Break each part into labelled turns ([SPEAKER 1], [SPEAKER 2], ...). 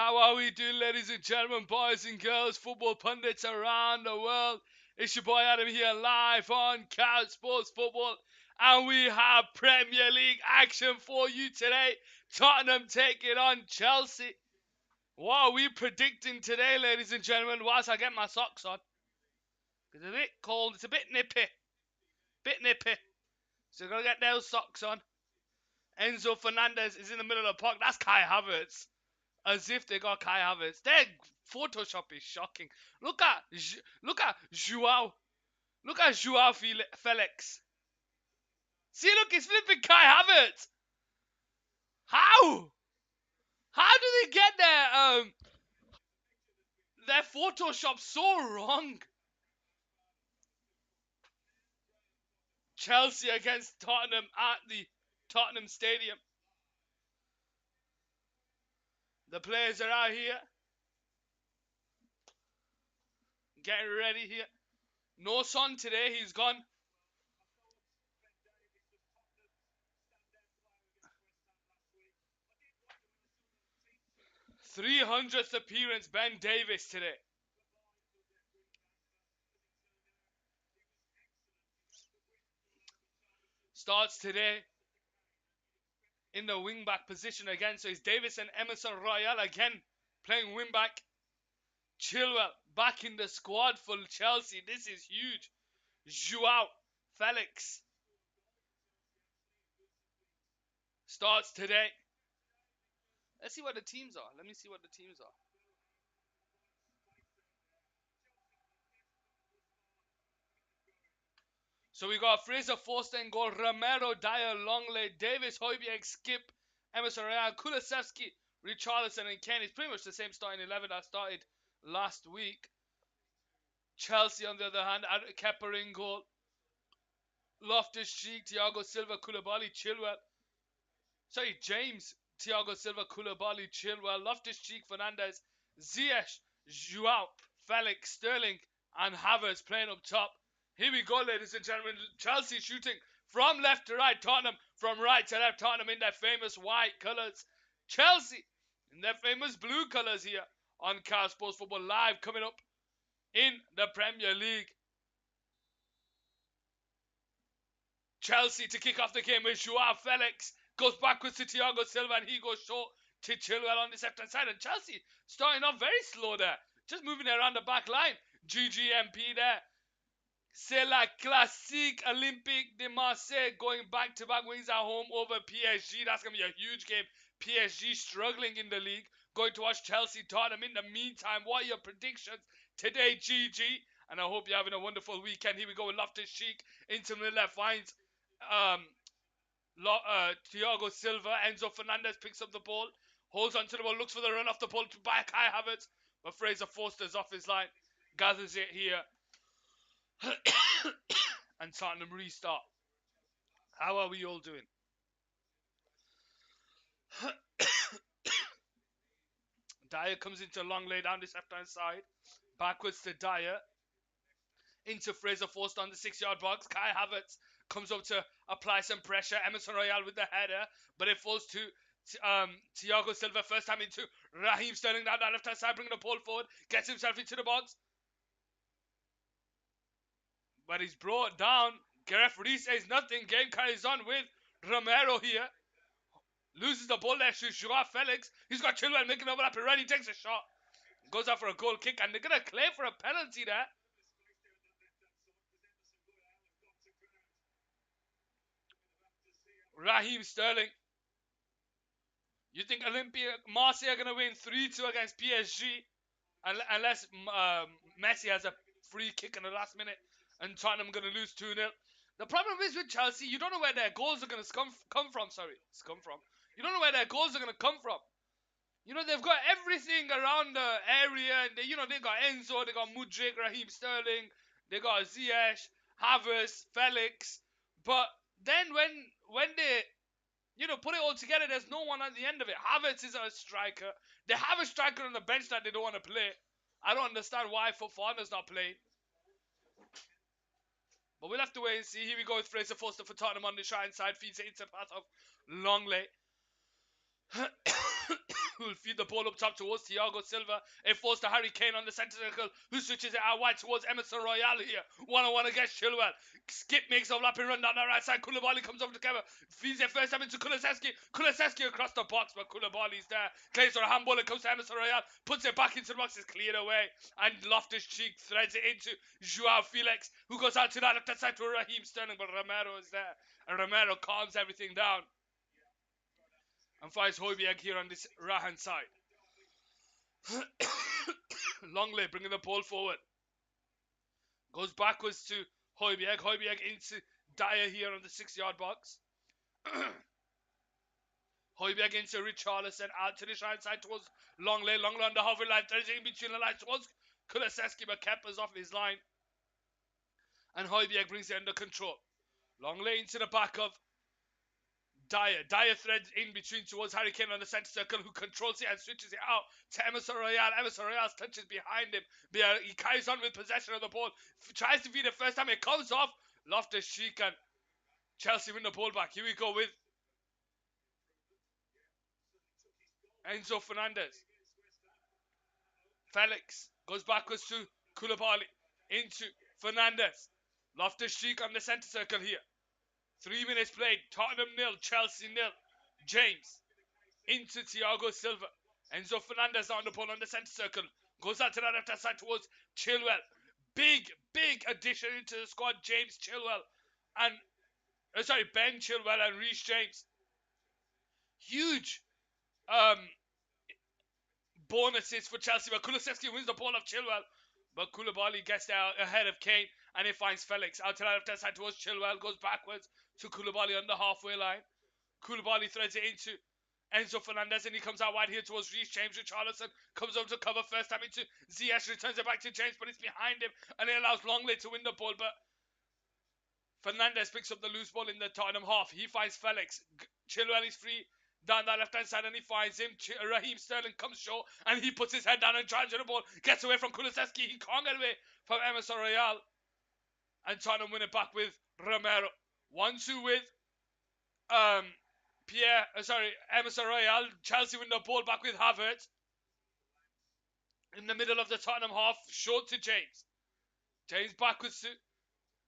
[SPEAKER 1] How are we doing, ladies and gentlemen, boys and girls, football pundits around the world? It's your boy Adam here, live on Couch Sports Football, and we have Premier League action for you today. Tottenham taking on Chelsea. What are we predicting today, ladies and gentlemen, whilst I get my socks on? It's a bit cold, it's a bit nippy. So we're going to get those socks on. Enzo Fernandez is in the middle of the park. That's Kai Havertz. As if they got Kai Havertz. Their Photoshop is shocking. Look at Joao. Look at Joao Felix. See, look, he's flipping Kai Havertz. How? How do they get their Photoshop so wrong? Chelsea against Tottenham at the Tottenham Stadium. The players are out here. Getting ready here. No Son today, he's gone. 300th appearance, Ben Davies today. Starts today in the wing back position again. So it's Davis and Emerson Royal again playing wing back. Chilwell back in the squad for Chelsea. This is huge. Joao Felix starts today. Let's see what the teams are. Let me see what the teams are. So we got Fraser Forster in goal, Romero, Dyer, Longley, Davis, Højbjerg, Skip, Emerson Royal, Kulusevski, Richarlison, and Kane. It's pretty much the same starting 11 that started last week. Chelsea, on the other hand, Kepa in goal, Loftus-Cheek, Thiago Silva, Koulibaly, Chilwell. Sorry, James, Thiago Silva, Koulibaly, Chilwell, Loftus-Cheek, Fernandez, Ziyech, Joao, Felix, Sterling, and Havertz playing up top. Here we go, ladies and gentlemen. Chelsea shooting from left to right. Tottenham from right to left. Tottenham in their famous white colours. Chelsea in their famous blue colours here on Couch Sports Football Live, coming up in the Premier League. Chelsea to kick off the game with Joao Felix. Goes backwards to Thiago Silva, and he goes short to Chilwell on the left-hand side. And Chelsea starting off very slow there. Just moving around the back line. GGMP there. C'est la classique Olympique de Marseille going back-to-back wins at home over PSG. That's going to be a huge game. PSG struggling in the league. Going to watch Chelsea Tottenham. In the meantime, what are your predictions today, GG? And I hope you're having a wonderful weekend. Here we go with Loftus-Cheek into the left. Finds Thiago Silva. Enzo Fernandez picks up the ball. Holds onto the ball. Looks for the run off the ball to back Kai Havertz. But Fraser Forster's off his line. Gathers it here. And Tottenham restart. How are we all doing? Dyer comes into long lay down this left hand side. Backwards to Dyer. Into Fraser Forster on the 6-yard box. Kai Havertz comes up to apply some pressure. Emerson Royal with the header. But it falls to Thiago Silva. First time into Raheem Sterling down that left hand side. Bringing the ball forward. Gets himself into the box. But he's brought down. Referee says nothing. Game carries on with Romero here. Loses the ball there to Joao Felix. He's got Chilwell making overlap. He takes a shot. Goes out for a goal kick. And they're going to claim for a penalty there. Raheem Sterling. You think Marseille are going to win 3-2 against PSG? Unless Messi has a free kick in the last minute. And Tottenham are going to lose 2-0. The problem is with Chelsea, you don't know where their goals are going to come from. You don't know where their goals are going to come from. You know, they've got everything around the area. And they got Enzo, they got Mudryk, Raheem Sterling, they got Ziyech, Havertz, Felix. But then when they, put it all together, there's no one at the end of it. Havertz is a striker. They have a striker on the bench that they don't want to play. I don't understand why Fofana's not playing. But we'll have to wait and see. Here we go with Fraser Forster for Tottenham on the right side. Feeds it into the path of Longley. who'll feed the ball up top towards Thiago Silva. It falls to Harry Kane on the centre circle, who switches it out wide towards Emerson Royale here. 1-on-1 against Chilwell. Skip makes a lapping run down the right side. Koulibaly comes over to Kevin. Feeds it first time into Kulusevski. Kulusevski across the box, but Koulibaly's there. Claims for a handball. It comes to Emerson Royale. Puts it back into the box. It's cleared away. And Loftus-Cheek threads it into Joao Felix, who goes out to that left side to Raheem Sterling, but Romero is there. And Romero calms everything down and finds Højbjerg here on this right hand side. Longley bringing the ball forward. Goes backwards to Højbjerg. Højbjerg into Dyer here on the 6-yard box. Højbjerg into Richarlison. Out to the right side towards Longley. Longley on the halfway line. There's in between the lines towards Kulusevski, but Kepa's off his line. And Højbjerg brings it under control. Longley into the back of Dyer. Dyer threads in between towards Harry Kane on the centre circle, who controls it and switches it out to Emerson Royale. Emerson Royale touches behind him. He carries on with possession of the ball. Tries to feed it first time. It comes off. Loftus-Cheek and Chelsea win the ball back. Here we go with Enzo Fernandez. Felix goes backwards to Koulibaly. Into Fernandez. Loftus-Cheek on the centre circle here. 3 minutes played. Tottenham 0, Chelsea 0. James into Thiago Silva. Enzo Fernandez on the ball on the centre circle. Goes out to the left hand side towards Chilwell. Big addition into the squad. James Chilwell and Ben Chilwell and Reece James. Huge bonuses for Chelsea. But Kulusevski wins the ball off Chilwell. But Koulibaly gets there ahead of Kane. And it finds Felix out to the left hand side towards Chilwell. Goes backwards to Koulibaly on the halfway line. Koulibaly threads it into Enzo Fernandez, and he comes out wide here towards Reece James. Richarlison comes over to cover first time into Ziyech, returns it back to James, but it's behind him, and it allows Longley to win the ball, but Fernandez picks up the loose ball in the Tottenham half. He finds Felix. Chilwell is free down that left hand side, and he finds him. Raheem Sterling comes short, and he puts his head down and drives the ball. Gets away from Kulusevski. He can't get away from Emerson Royale, and Tottenham win it back with Romero. 1-2 with Emerson Royale. Chelsea win the ball back with Havertz. In the middle of the Tottenham half, short to James. James backwards to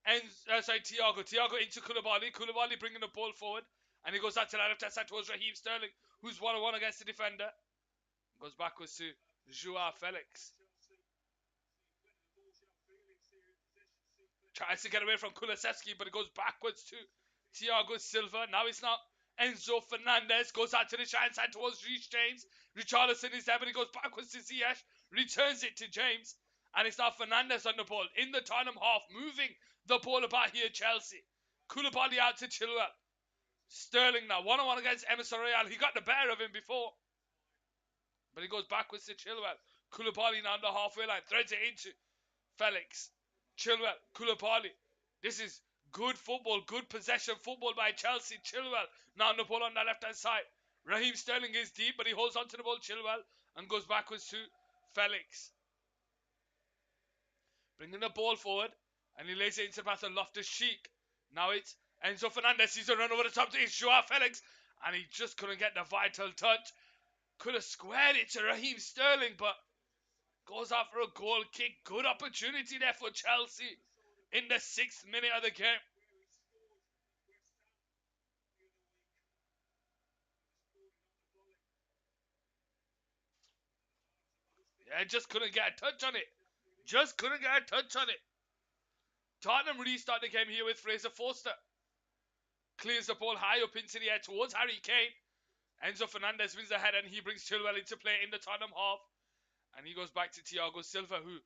[SPEAKER 1] Thiago. Thiago into Koulibaly. Koulibaly bringing the ball forward. And he goes out to the left hand side towards Raheem Sterling, who's 1-on-1 against the defender. Goes backwards to Joao Felix. Tries to get away from Kulusevski, but it goes backwards to Thiago Silva. Now it's not Enzo Fernandez. Goes out to the right side towards Reece James. Richarlison is there, but he goes backwards to Ziyech. Returns it to James. And it's now Fernandez on the ball in the Tottenham half, moving the ball about here, Chelsea. Koulibaly out to Chilwell. Sterling now, 1-on-1 against Emerson Royale. He got the better of him before, but he goes backwards to Chilwell. Koulibaly now on the halfway line, threads it into Felix. Chilwell, Koulibaly. This is good football, good possession football by Chelsea. Chilwell now on the ball on the left hand side. Raheem Sterling is deep, but he holds on to the ball, Chilwell, and goes backwards to Felix. Bringing the ball forward, and he lays it into the path of Loftus-Cheek. Now it's Enzo Fernandez. He's a run over the top to Joao Felix, and he just couldn't get the vital touch. Could have squared it to Raheem Sterling, but goes out for a goal kick. Good opportunity there for Chelsea in the 6th minute of the game. Yeah, just couldn't get a touch on it. Just couldn't get a touch on it. Tottenham restart the game here with Fraser Forster. Clears the ball high up into the air towards Harry Kane. Enzo Fernandez wins the head, and he brings Chilwell into play in the Tottenham half. And he goes back to Thiago Silva, who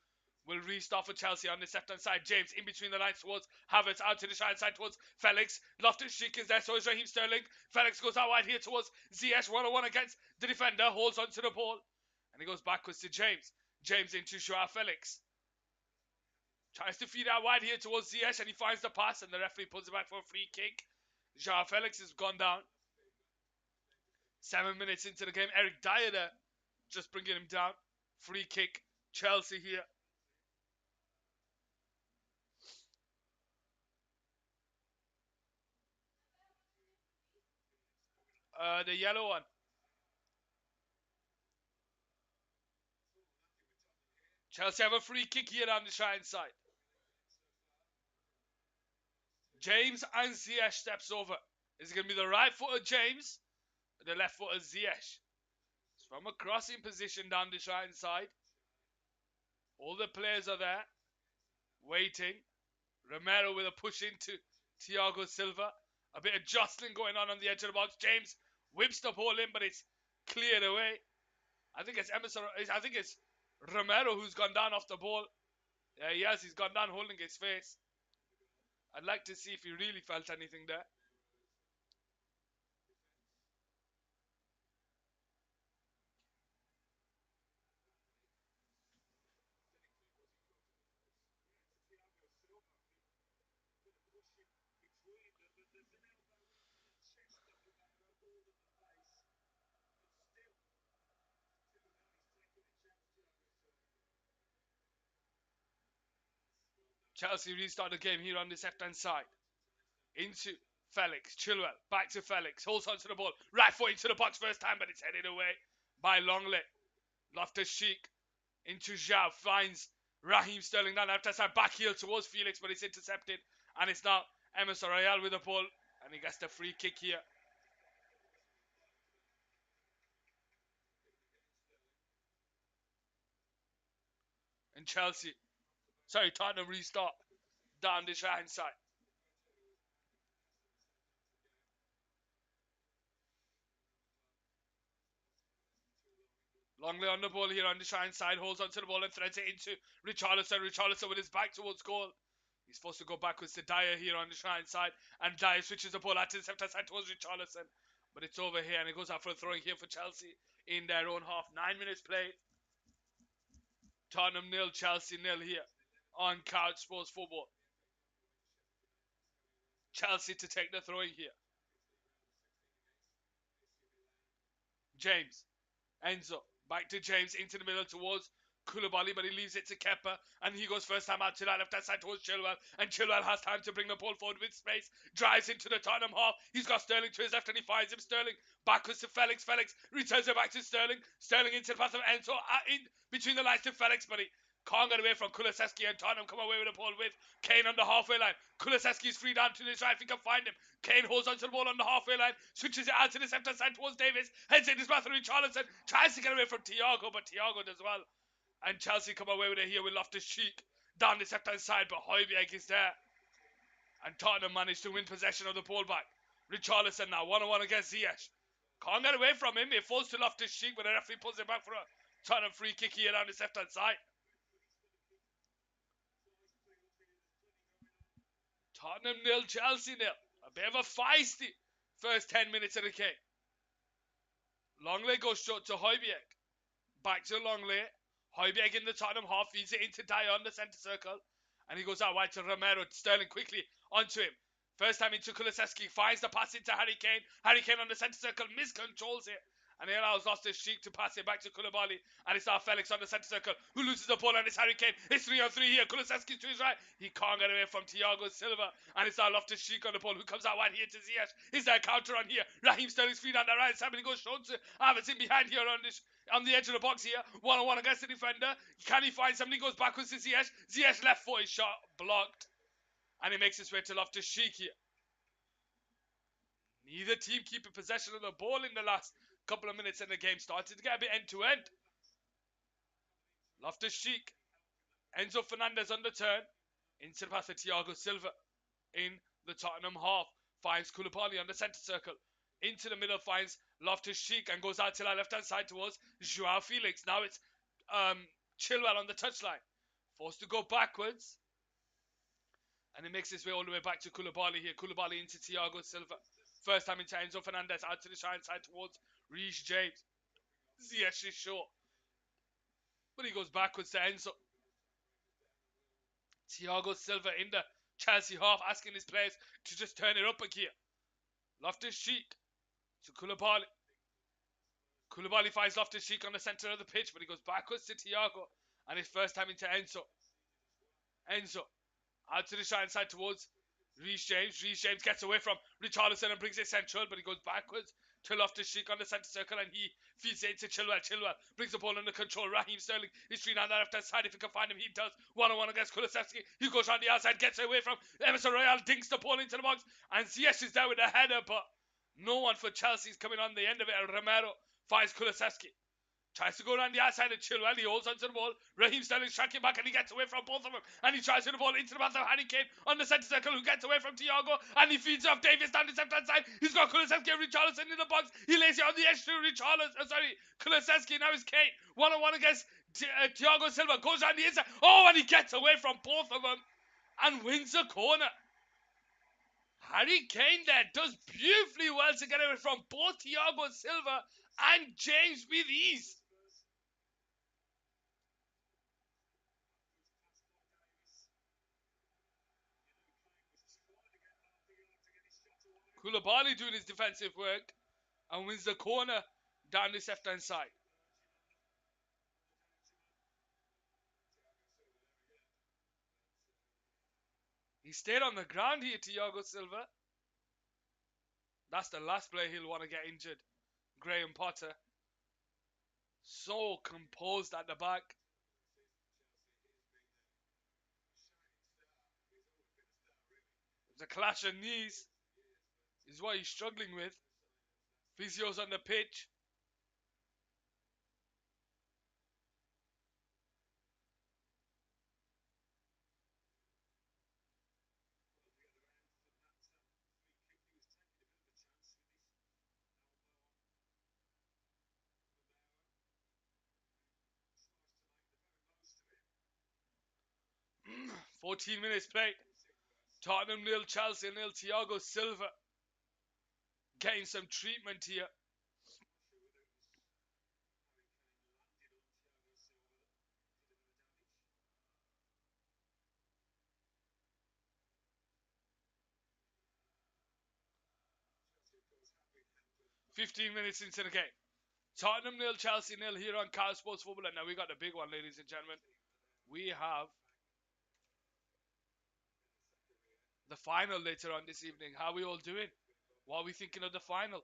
[SPEAKER 1] will restart for Chelsea on the left-hand side. James in between the lines towards Havertz, out to the right side towards Felix. Loftus-Cheek is there, so is Raheem Sterling. Felix goes out wide here towards Ziyech, 1-on-1 against the defender, holds onto the ball. And he goes backwards to James. James into Joao Felix. Tries to feed out wide here towards Ziyech, and he finds the pass, and the referee pulls it back for a free kick. Joao Felix has gone down. 7 minutes into the game, Eric Dyer there, just bringing him down. Free kick, Chelsea here. The yellow one. Chelsea have a free kick here on the Shine side. James and Ziyech steps over. Is it going to be the right foot of James or the left foot of Ziyech? It's from a crossing position down the Shine side. All the players are there, waiting. Romero with a push into Thiago Silva. A bit of jostling going on the edge of the box. James whips the ball in, but it's cleared away. I think it's Romero who's gone down off the ball. Yeah, he has. He's gone down holding his face. I'd like to see if he really felt anything there. Chelsea restart the game here on this left-hand side. Into Felix. Chilwell. Back to Felix. Holds onto the ball. Right foot into the box first time, but it's headed away by Longley. Loftus-Cheek. Into Zhao. Finds Raheem Sterling down left-hand side. Back heel towards Felix, but it's intercepted. And it's now Emerson Royale with the ball. And he gets the free kick here. And Tottenham restart down this right-hand side. Longley on the ball here on the right side, holds onto the ball and threads it into Richarlison. Richarlison with his back towards goal. He's supposed to go backwards to Dyer here on the right side, and Dyer switches the ball out to the left side towards Richarlison. But it's over here, and it goes out for a throwing here for Chelsea in their own half. 9 minutes played. Tottenham 0, Chelsea 0 here on Couch Sports Football. Chelsea to take the throwing here. James. Enzo. Back to James into the middle towards Koulibaly, but he leaves it to Kepa, and he goes first time out to that left-hand side towards Chilwell, and Chilwell has time to bring the ball forward with space, drives into the Tottenham half. He's got Sterling to his left, and he finds him. Sterling backwards to Felix. Felix returns it back to Sterling. Sterling into the path of Enzo, in between the lines to Felix, but he can't get away from Kulusevski, and Tottenham come away with the ball with Kane on the halfway line. Kulusevski's free down to his right if he can find him. Kane holds onto the ball on the halfway line, switches it out to the left side towards Davis, heads in his path through Richarlison, tries to get away from Thiago, but Thiago does well. And Chelsea come away with it here with Loftus-Cheek down the left-hand side, but Højbjerg is there. And Tottenham managed to win possession of the ball back. Richarlison now, 1-on-1 against Ziyech. Can't get away from him. It falls to Loftus-Cheek, but the referee pulls it back for a Tottenham free kick here down the left-hand side. Tottenham 0, Chelsea 0. A bit of a feisty first 10 minutes of the game. Longley goes short to Højbjerg. Back to Longley. Højbjerg in the Tottenham half, feeds it into Dyer on the centre circle. And he goes out wide to Romero. Sterling quickly onto him. First time into Kulusevski. Finds the pass into Harry Kane. Harry Kane on the centre circle. Miscontrols it. And he allows Loftus-Cheek to pass it back to Koulibaly. And it's now Felix on the centre circle, who loses the ball, and it's Harry Kane. It's 3-on-3 here. Kulusevski to his right. He can't get away from Thiago Silva. And it's now Loftus-Cheek on the ball, who comes out wide here to Ziyech. Is there a counter on here? Raheem Sterling's free down the right side, but he goes short to Havertz in behind here on the edge of the box here. 1-on-1 against the defender. Can he find somebody? Goes backwards to Ziyech. Ziyech left foot is shot, blocked. And he makes his way to Loftus-Cheek here. Neither team keeping possession of the ball in the last couple of minutes in the game. Started to get a bit end-to-end. Loftus-Cheek. Enzo Fernandez on the turn. Into the pass to Thiago Silva. In the Tottenham half. Finds Koulibaly on the centre circle. Into the middle, finds Loftus-Cheek and goes out to the left-hand side towards Joao Felix. Now it's Chilwell on the touchline. Forced to go backwards. And he makes his way all the way back to Koulibaly here. Koulibaly into Thiago Silva. First time into Enzo Fernandez, out to the shine side towards Reece James. Ziyech is short. But he goes backwards to Enzo. Thiago Silva in the Chelsea half, asking his players to just turn it up a gear. Loftus-Cheek to Koulibaly. Koulibaly finds Loftus-Cheek on the centre of the pitch, but he goes backwards to Thiago. And his first time into Enzo. Enzo out to the shine side towards Reece James. Reece James gets away from Richarlison and brings it central, but he goes backwards to Loftus-Cheek on the centre circle, and he feeds it into Chilwell. Chilwell brings the ball under control. Raheem Sterling is free on the left hand side. If he can find him, he does. 1-on-1 against Kulusevski. He goes on the outside, gets away from Emerson Royale, dinks the ball into the box, and Ziyech is there with a header, but no one for Chelsea's coming on the end of it. And Romero finds Kulusevski. Tries to go around the outside of Chilwell. He holds onto the ball. Raheem Sterling's tracking back and he gets away from both of them. And he tries to the ball into the path of Harry Kane on the centre circle, who gets away from Thiago. And he feeds off Davis down the left hand side. He's got Kulusevski and Richarlison in the box. He lays it on the edge to Kulusevski. Now it's Kane. 1-on-1 against Thiago Silva. Goes down the inside. Oh, and he gets away from both of them and wins a corner. Harry Kane there does beautifully well to get away from both Thiago Silva and James with ease. Koulibaly doing his defensive work and wins the corner down this left hand side. He stayed on the ground here, Thiago Silva. That's the last player he'll want to get injured. Graham Potter. So composed at the back. The clash of knees is what he's struggling with. Physio's on the pitch. Mm, 14 minutes played. Tottenham 0, Chelsea 0. Thiago Silva getting some treatment here. .15 minutes into the game. Tottenham 0, Chelsea 0 here on Car Sports Football. And now we got the big one, ladies and gentlemen. We have the final later on this evening. How are we all doing? What are we thinking of the final?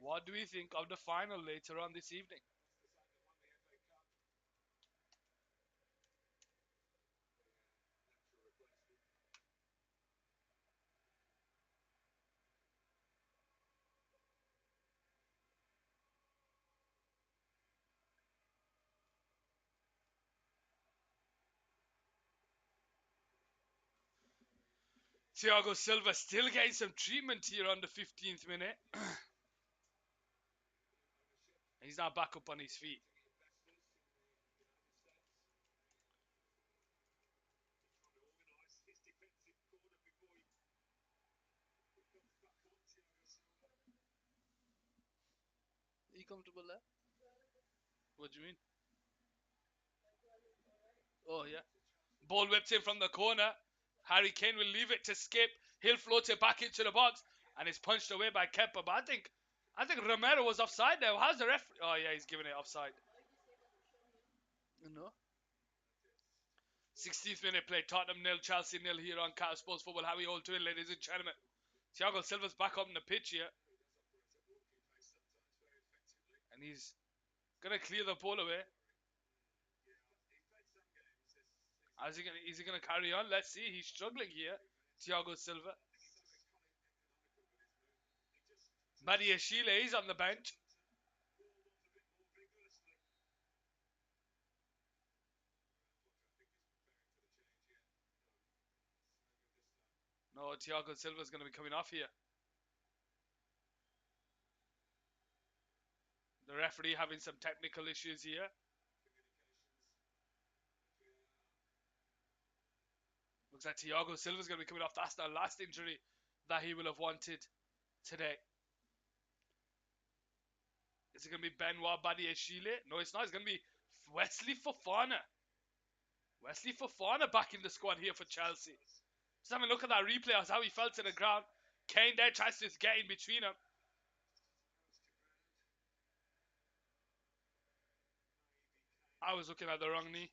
[SPEAKER 1] What do we think of the final later on this evening? Thiago Silva still getting some treatment here on the 15th minute. He's now back up on his feet. Are you comfortable there? What do you mean? Oh, yeah. Ball whipped in from the corner. Harry Kane will leave it to Skip. He'll float it back into the box. And it's punched away by Kepa. But I think Romero was offside there. How's the referee? Oh, yeah, he's giving it offside. No. 16th minute play. Tottenham 0, Chelsea 0 here on Car Sports Football. How are we all doing, ladies and gentlemen? Thiago Silva's back up on the pitch here. And he's going to clear the ball away. Is he gonna carry on? Let's see. He's struggling here. Thiago Silva. Badiashile is on the bench. No, Thiago Silva is going to be coming off here. The referee having some technical issues here. Looks like Thiago Silva is going to be coming off. That's the last injury that he will have wanted today. Is it going to be Benoit Badiashile? No, it's not. It's going to be Wesley Fofana. Wesley Fofana back in the squad here for Chelsea. Just have a look at that replay of how he fell to the ground. Kane there tries to get in between them. I was looking at the wrong knee.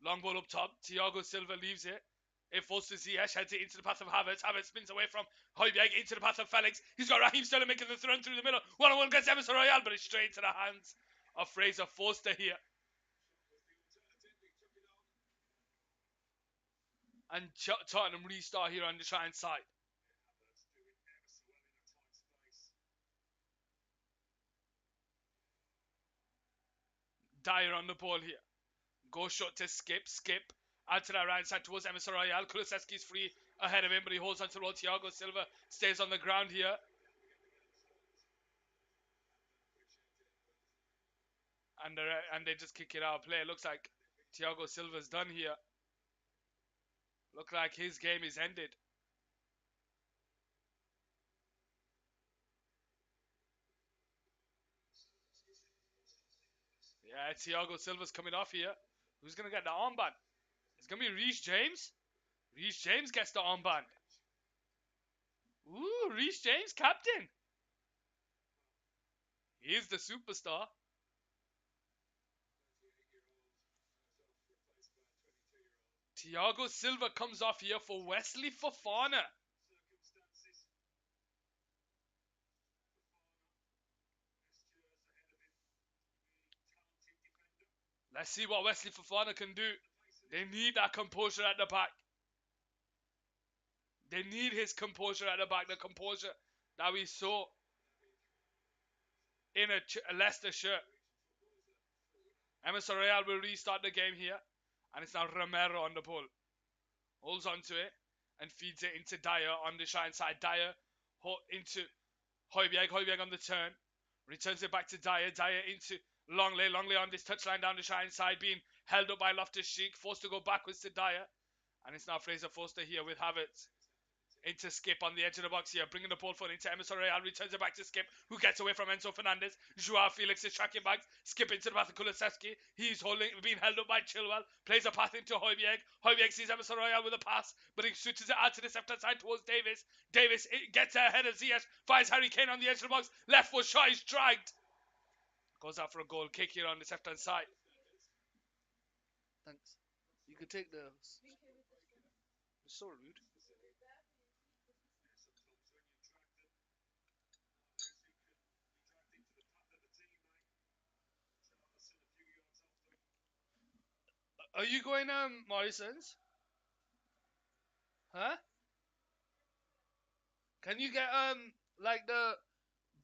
[SPEAKER 1] Long ball up top. Thiago Silva leaves it. It falls to Ziyech, heads it into the path of Havertz. Havertz spins away from Højbjerg into the path of Felix. He's got Raheem Sterling making the run through the middle. 1-on-1 against Emerson Royale, but it's straight into the hands of Fraser Forster here. And Tottenham restart here on the try-hand side. Dyer on the ball here. Go short to Skip. Out to that right side towards Emerson Royale. Kulusevski's free ahead of him, but he holds on to the roll. Thiago Silva stays on the ground here. And they just kick it out of play. It looks like Thiago Silva's done here. Look like his game is ended. Yeah, Thiago Silva's coming off here. Who's going to get the armband? It's going to be Reece James. Reece James gets the armband. Ooh, Reece James, captain. He's the superstar. Thiago Silva comes off here for Wesley Fofana. Let's see what Wesley Fofana can do. They need that composure at the back. They need his composure at the back. The composure that we saw in a Leicester shirt. Emerson Royale will restart the game here. And it's now Romero on the ball. Holds onto it and feeds it into Dyer on the shine side. Dyer into Højbjerg. Højbjerg on the turn. Returns it back to Dyer. Dyer into Longley. Longley on this touchline down the shine side. Being held up by Loftus-Cheek. Forced to go backwards to Dyer. And it's now Fraser Forster here with Havertz. Into Skip on the edge of the box here, bringing the ball forward into Emerson Royale, returns it back to Skip, who gets away from Enzo Fernandez. Joao Felix is tracking back, Skip into the path of Kulusevski. He's being held up by Chilwell, plays a pass into Højbjerg. Højbjerg sees Emerson Royale with a pass, but he switches it out to the left-hand side towards Davis. Davis gets ahead of Ziyech, finds Harry Kane on the edge of the box, left foot shot is dragged. Goes out for a goal kick here on the left-hand side. Thanks. You can take the... It's so rude. Are you going Morrison's? Huh? Can you get like the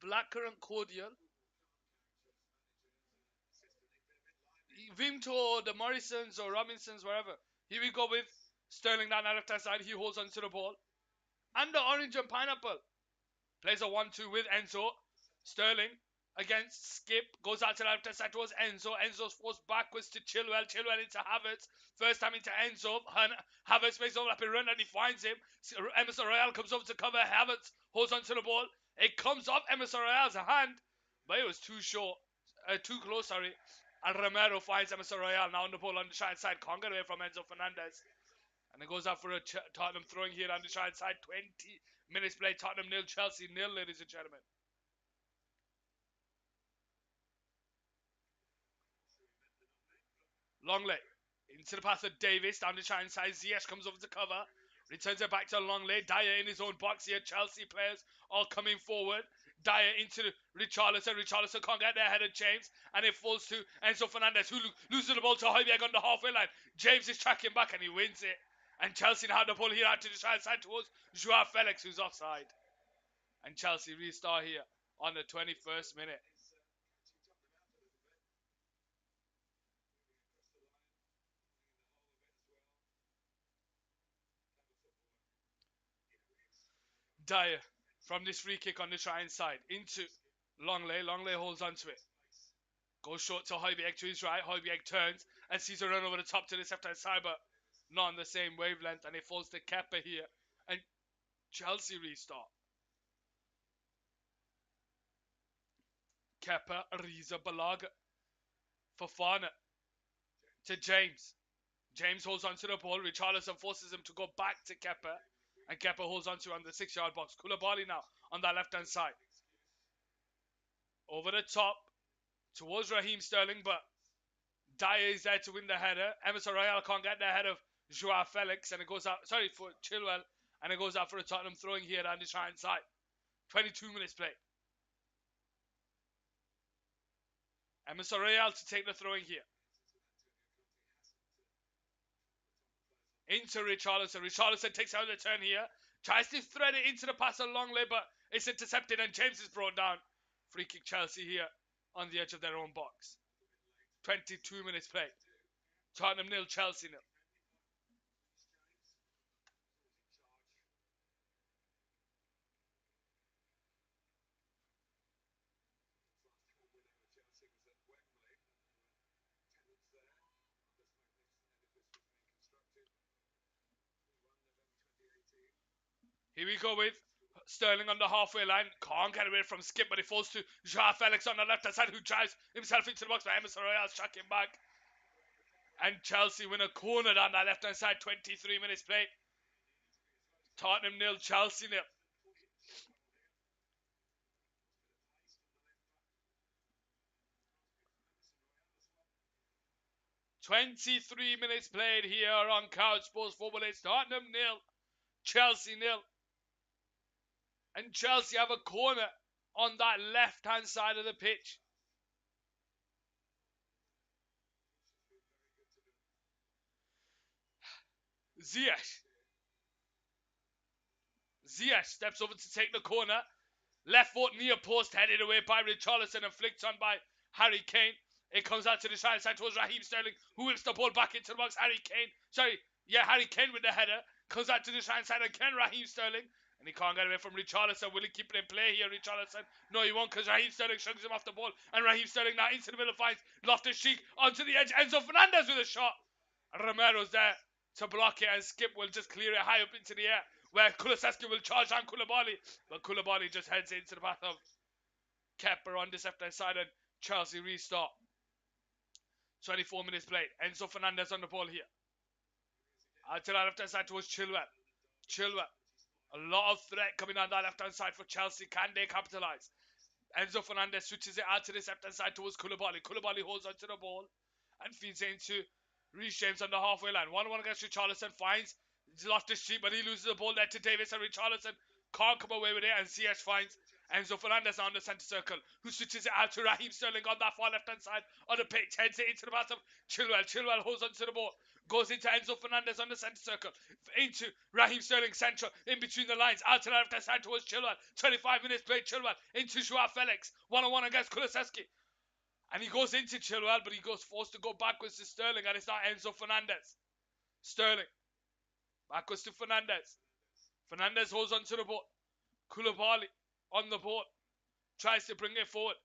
[SPEAKER 1] blackcurrant cordial? Vimto or the Morrisons or Robinsons, wherever. Here we go with Sterling down the left hand side. He holds onto the ball. And the orange and pineapple. Plays a 1-2 with Enzo. Sterling against Skip. Goes out to the left hand side towards Enzo. Enzo's forced backwards to Chilwell. Chilwell into Havertz. First time into Enzo. Havertz makes overlapping run and he finds him. Emerson Royale comes over to cover. Havertz holds onto the ball. It comes off Emerson Royale's hand. But it was too short. Too close, sorry. And Romero finds Emerson Royale now on the ball on the side side. Can't get away from Enzo Fernandez. And it goes out for a Tottenham throwing here on the side side. 20 minutes play. Tottenham 0, Chelsea 0, ladies and gentlemen. Longley into the path of Davis down the side side. Ziyech comes over to cover. Returns it back to Longley. Dyer in his own box here. Chelsea players all coming forward. Dyer into Richarlison. Richarlison can't get there ahead of James. And it falls to Enzo Fernandez, who loses the ball to Højbjerg on the halfway line. James is tracking back and he wins it. And Chelsea now have the ball here out to the side towards Joao Felix, who's offside. And Chelsea restart here on the 21st minute. Dyer from this free kick on the try side into Longley. Longley holds onto it. Goes short to Højbjerg to his right. Højbjerg turns and sees a run over the top to the left hand side, but not on the same wavelength. And it falls to Kepa here. And Chelsea restart. Kepa, Riza, Balaga, Fofana to James. James holds onto the ball. Richarlison forces him to go back to Kepa. And Kepa holds onto on the 6-yard box. Koulibaly now on that left-hand side. Over the top towards Raheem Sterling, but Dyer is there to win the header. Emerson Royale can't get the head of Joao Felix, and it goes out. Sorry, for Chilwell, and it goes out for a Tottenham throwing here down the right side. 22 minutes played. Emerson Royale to take the throwing here. Into Richarlison. Richarlison takes out the turn here. Tries to thread it into the pass along lane, but it's intercepted and James is brought down. Free kick Chelsea here on the edge of their own box. 22 minutes played. Tottenham 0, Chelsea 0. Here we go with Sterling on the halfway line. Can't get away from Skip, but it falls to Joao Felix on the left hand side, who drives himself into the box. But Emerson Royale's tracking back. And Chelsea win a corner down that left hand side. 23 minutes played. Tottenham 0, Chelsea 0. 23 minutes played here on Couch Sports Football. It's Tottenham 0, Chelsea 0. And Chelsea have a corner on that left-hand side of the pitch. Ziyech steps over to take the corner. Left foot near post, headed away by Richarlison and flicked on by Harry Kane. It comes out to the side towards Raheem Sterling, who whips the ball back into the box. Harry Kane with the header. Comes out to the side again, Raheem Sterling. And he can't get away from Richarlison. Will he keep it in play here, Richarlison? No, he won't, because Raheem Sterling shrugs him off the ball. And Raheem Sterling now into the middle finds Loftus-Cheek onto the edge. Enzo Fernandez with a shot. And Romero's there to block it, and Skip will just clear it high up into the air, where Kulusevski will charge down Koulibaly. But Koulibaly just heads into the path of Kepa on this left-hand side, and Chelsea restart. 24 minutes played. Enzo Fernandez on the ball here. Out to the left-hand side towards Chilwell. A lot of threat coming on that left-hand side for Chelsea. Can they capitalise? Enzo Fernandez switches it out to this left-hand side towards Koulibaly. Koulibaly holds onto the ball and feeds it into Reece James on the halfway line. 1-1 against Richarlison. Finds Loftus-Cheek, but he loses the ball there to Davis, and Richarlison can't come away with it, and Ziyech finds Enzo Fernandez on the centre circle, who switches it out to Raheem Sterling on that far left-hand side of the pitch. Heads it into the path of Chilwell. Chilwell holds onto the ball. Goes into Enzo Fernandez on the centre circle. Into Raheem Sterling central. In between the lines. Out to the left-hand side towards Chilwell. 25 minutes played. Chilwell into Joao Felix. 1-on-1 against Kulusevski. And he goes into Chilwell, but he goes forced to go backwards to Sterling, and it's now Enzo Fernandez. Sterling. Backwards to Fernandez. Fernandez holds onto the ball. Koulibaly on the ball. Tries to bring it forward.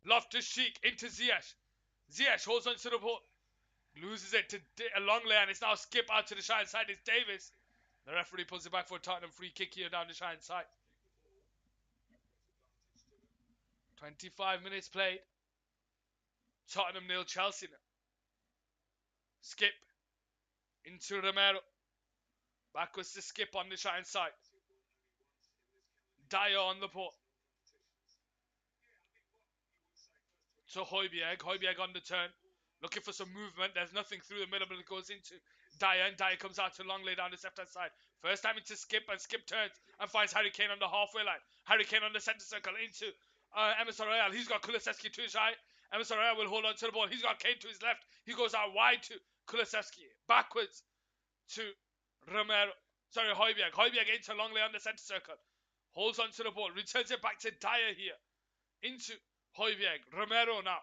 [SPEAKER 1] Loftus-Cheek into Ziyech. Ziyech holds onto the ball. Loses it to a long lay, and it's now Skip out to the side. It's Davis. The referee pulls it back for a Tottenham free kick here down the side. 25 minutes played. Tottenham 0, Chelsea 0. Skip into Romero. Backwards to Skip on the side. Dyer on the ball. To Højbjerg. Højbjerg on the turn. Looking for some movement. There's nothing through the middle, but it goes into Dyer, and Dyer comes out to long lay down the left-hand side. First time into Skip, and Skip turns and finds Harry Kane on the halfway line. Harry Kane on the centre circle into Emerson Royale. He's got Kulusevski to his right. Emerson Royale will hold on to the ball. He's got Kane to his left. He goes out wide to Kulusevski. Backwards to Romero. Sorry, Højbjerg. Højbjerg into long lay on the centre circle. Holds on to the ball. Returns it back to Dyer here. Into Højbjerg. Romero now.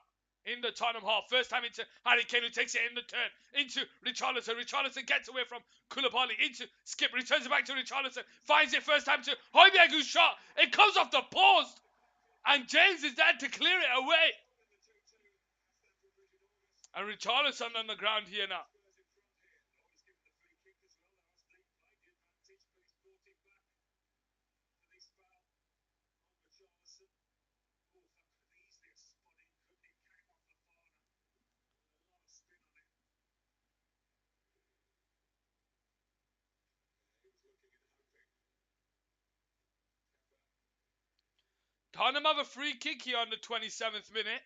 [SPEAKER 1] In the Tottenham half. First time into Harry Kane, who takes it in the turn. Into Richarlison. Richarlison gets away from Koulibaly. Into Skip. Returns it back to Richarlison. Finds it first time to Højbjerg, who's shot. It comes off the post. And James is there to clear it away. And Richarlison on the ground here now. Tottenham have a free kick here on the 27th minute.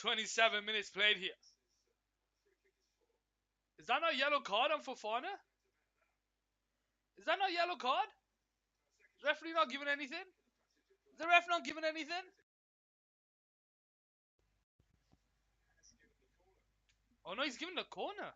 [SPEAKER 1] 27 minutes played here. Is that not a yellow card on Fofana? Is that not a yellow card? Is the referee not giving anything? Is the ref not giving anything? Oh no, he's giving the corner.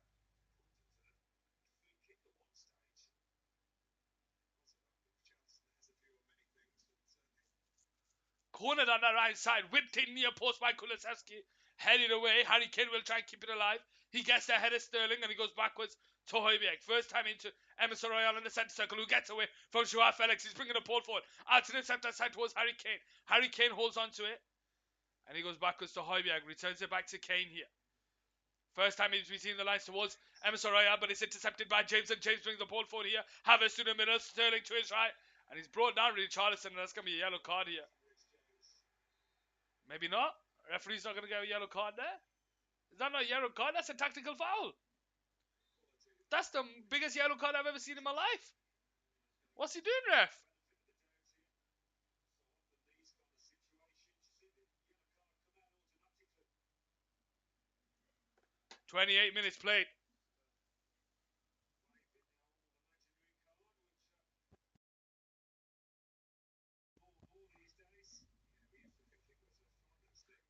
[SPEAKER 1] Cornered on the right side, whipped in near post by Kulusevski. Headed away, Harry Kane will try and keep it alive. He gets the head of Sterling and he goes backwards to Højbjerg. First time into Emerson Royal in the centre circle, who gets away from Joao Felix. He's bringing the ball forward. Out to the centre side towards Harry Kane. Harry Kane holds on to it. And he goes backwards to Højbjerg. Returns it back to Kane here. First time he's between the lines towards Emerson Royal, but it's intercepted by James, and James brings the ball forward here. Havertz to the middle, Sterling to his right. And he's brought down Richarlison, and that's going to be a yellow card here. Maybe not. Referee's not going to get a yellow card there. Is that not a yellow card? That's a tactical foul. That's the biggest yellow card I've ever seen in my life. What's he doing, ref? "28 minutes played.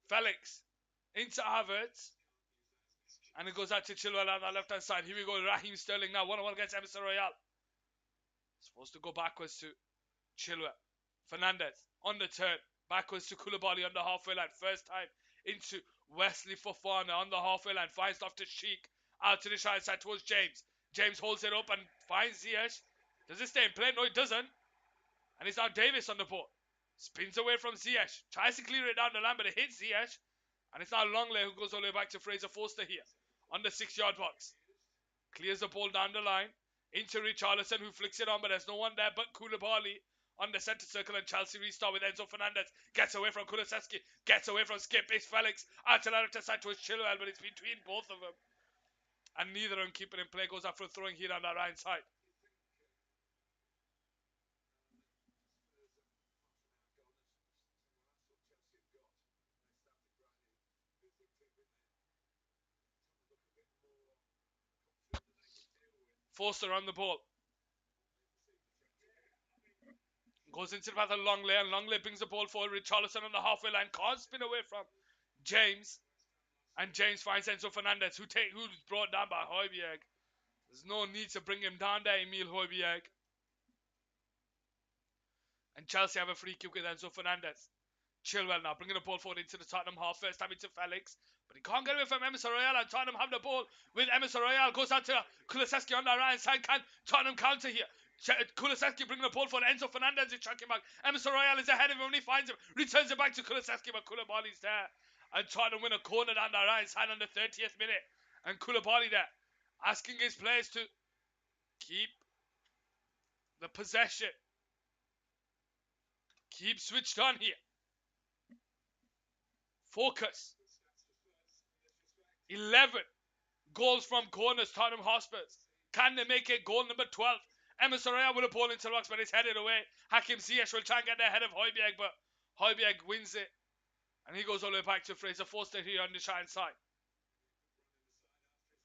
[SPEAKER 1] Felix into Havertz. And it goes out to Chilwell on the left-hand side. Here we go, Raheem Sterling now. 1-1 against Emerson Royal. Supposed to go backwards to Chilwell. Fernandez on the turn. Backwards to Koulibaly on the halfway line. First time into Wesley Fofana on the halfway line. Finds off to Sheik. Out to the side side towards James. James holds it up and finds Ziyech. Does it stay in play? No, it doesn't. And it's now Davis on the ball. Spins away from Ziyech. Tries to clear it down the line, but it hits Ziyech. And it's now Longley who goes all the way back to Fraser Forster here. On the 6-yard box. Clears the ball down the line. Into Richarlison, who flicks it on, but there's no one there but Koulibaly on the centre circle, and Chelsea restart with Enzo Fernandez. Gets away from Kulusevski. Gets away from Skip. It's Felix. Out to the left side towards Chilwell, but it's between both of them. And neither of them keep it in play. Goes out for a throwing here on the right side. Forster on the ball. Goes into the path of Longley, and Longley brings the ball forward. Richarlison on the halfway line. Can't spin away from James. And James finds Enzo Fernandez, who's brought down by Højbjerg. There's no need to bring him down there, Emil Højbjerg. And Chelsea have a free kick with Enzo Fernandez. Chilwell now bringing the ball forward into the Tottenham half. First time into Felix. But he can't get away from Emerson Royal, and Tottenham have the ball with Emerson Royal. Goes out to Kulusevski on the right side. Can Tottenham counter here? Kulusevski bringing the ball forward. Enzo Fernandez is tracking back. Emerson Royal is ahead of him when he finds him. Returns it back to Kulusevski, but Koulibaly's there. And Tottenham win a corner down the right side on the 30th minute. And Koulibaly there, asking his players to keep the possession. Keep switched on here. Focus. 11 goals from corners, Tottenham Hotspurs. Can they make it goal number 12? Emerson Royal with a ball into the box, but it's headed away. Hakim Ziyech will try and get the head of Højbjerg, but Højbjerg wins it. And he goes all the way back to Fraser Forster here on the right side.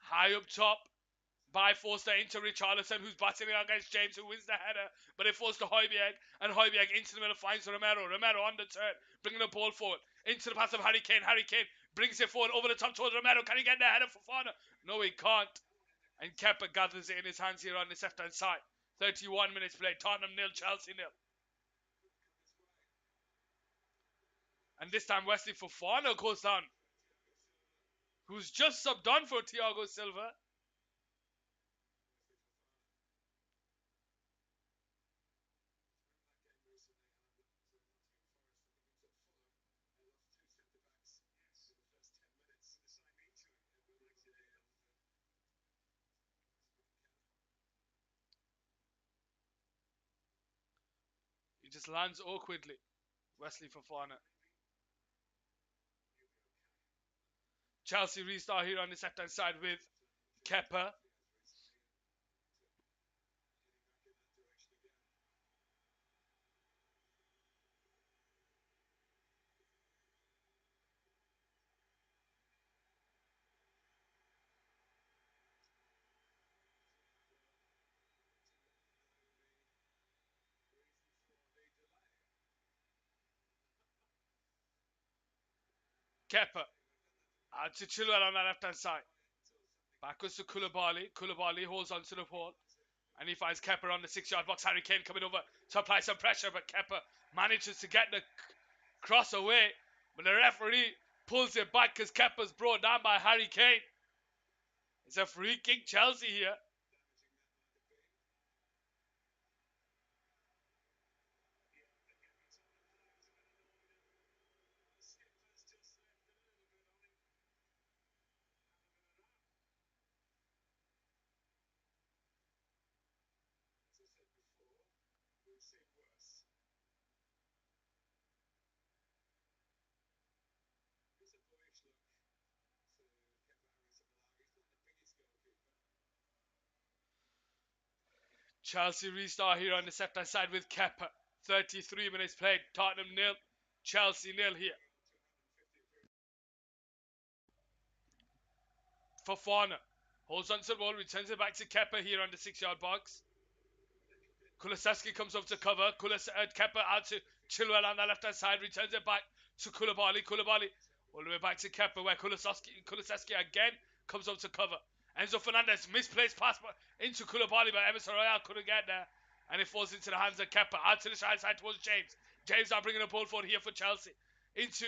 [SPEAKER 1] High up top by Forster into Richarlison, who's battling against James, who wins the header. But it falls to Højbjerg, and Højbjerg into the middle finds Romero. Romero on the turn, bringing the ball forward into the pass of Harry Kane. Harry Kane brings it forward over the top towards Romero. Can he get the header for Fofana? No, he can't. And Kepa gathers it in his hands here on the left-hand side. 31 minutes played. Tottenham 0, Chelsea 0. And this time Wesley Fofana goes down, who's just subbed on for Thiago Silva. He just lands awkwardly. Wesley Fofana. Chelsea restart here on the left-hand side with Kepa. Kepa. Out to Chilwell on the left hand side. Backwards to Koulibaly. Koulibaly holds onto the ball. And he finds Kepa on the 6-yard box. Harry Kane coming over to apply some pressure, but Kepa manages to get the cross away. But the referee pulls it back because Kepa's brought down by Harry Kane. It's a free kick, Chelsea here. Chelsea restart here on the left-hand side with Kepa. 33 minutes played. Tottenham nil, Chelsea nil here. Fofana holds on to the ball, returns it back to Kepa here on the 6-yard box. Kulusevski comes up to cover. Kepa out to Chilwell on the left-hand side, returns it back to Koulibaly. Koulibaly all the way back to Kepa, where Kulusevski again comes up to cover. Enzo Fernandez misplaced pass into Koulibaly, but Emerson Royal couldn't get there. And it falls into the hands of Kepa. Out to the side towards James. James now bringing the ball forward here for Chelsea. Into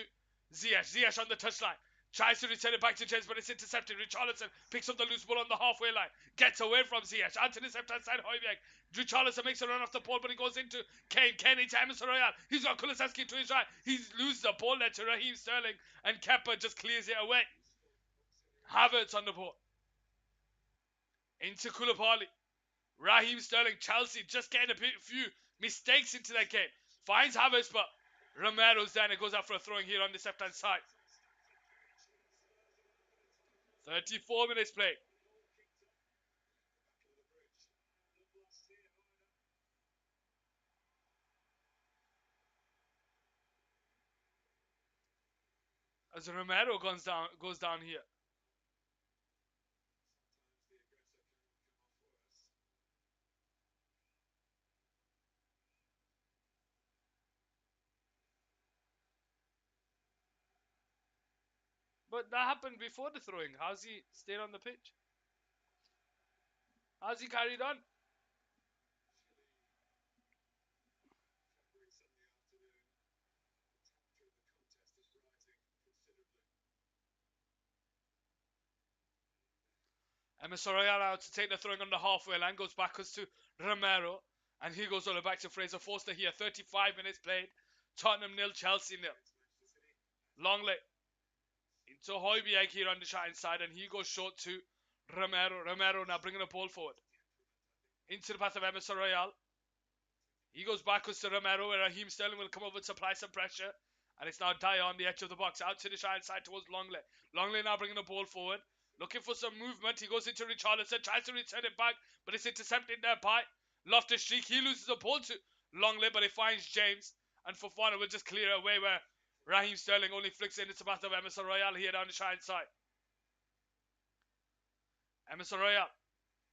[SPEAKER 1] Ziyech. Ziyech on the touchline. Tries to return it back to James, but it's intercepted. Richarlison picks up the loose ball on the halfway line. Gets away from Ziyech. Out to the left-hand side, Højbjerg. Richarlison makes a run off the ball, but he goes into Kane. Kane into Emerson Royal. He's got Kulusevski to his right. He loses the ball there to Raheem Sterling, and Kepa just clears it away. Havertz on the ball. Into Koulibaly. Raheem Sterling, Chelsea just getting a few mistakes into that game. Finds Havertz, but Romero's there and it goes out for a throwing here on the left-hand side. 34 minutes played. As Romero goes down here. But that happened before the throwing. How's he stayed on the pitch? How's he carried on? Emerson Royal out to take the throwing on the halfway line. Goes backwards to Romero. And he goes all the way back to Fraser Forster here. 35 minutes played. Tottenham nil, Chelsea nil. Longley into Højbjerg here on the shot side, and he goes short to Romero. Romero now bringing the ball forward. Into the path of Emerson Royal. He goes backwards to Romero, where Raheem Sterling will come over to apply some pressure. And it's now Dyer on the edge of the box. Out to the side towards Longley. Longley now bringing the ball forward. Looking for some movement. He goes into Richarlison. Tries to return it back, but it's intercepted there by Loftus-Cheek. He loses the ball to Longley, but it finds James. And Fofana will just clear away where Raheem Sterling only flicks it into the path of Emerson Royal here down the side. Emerson Royal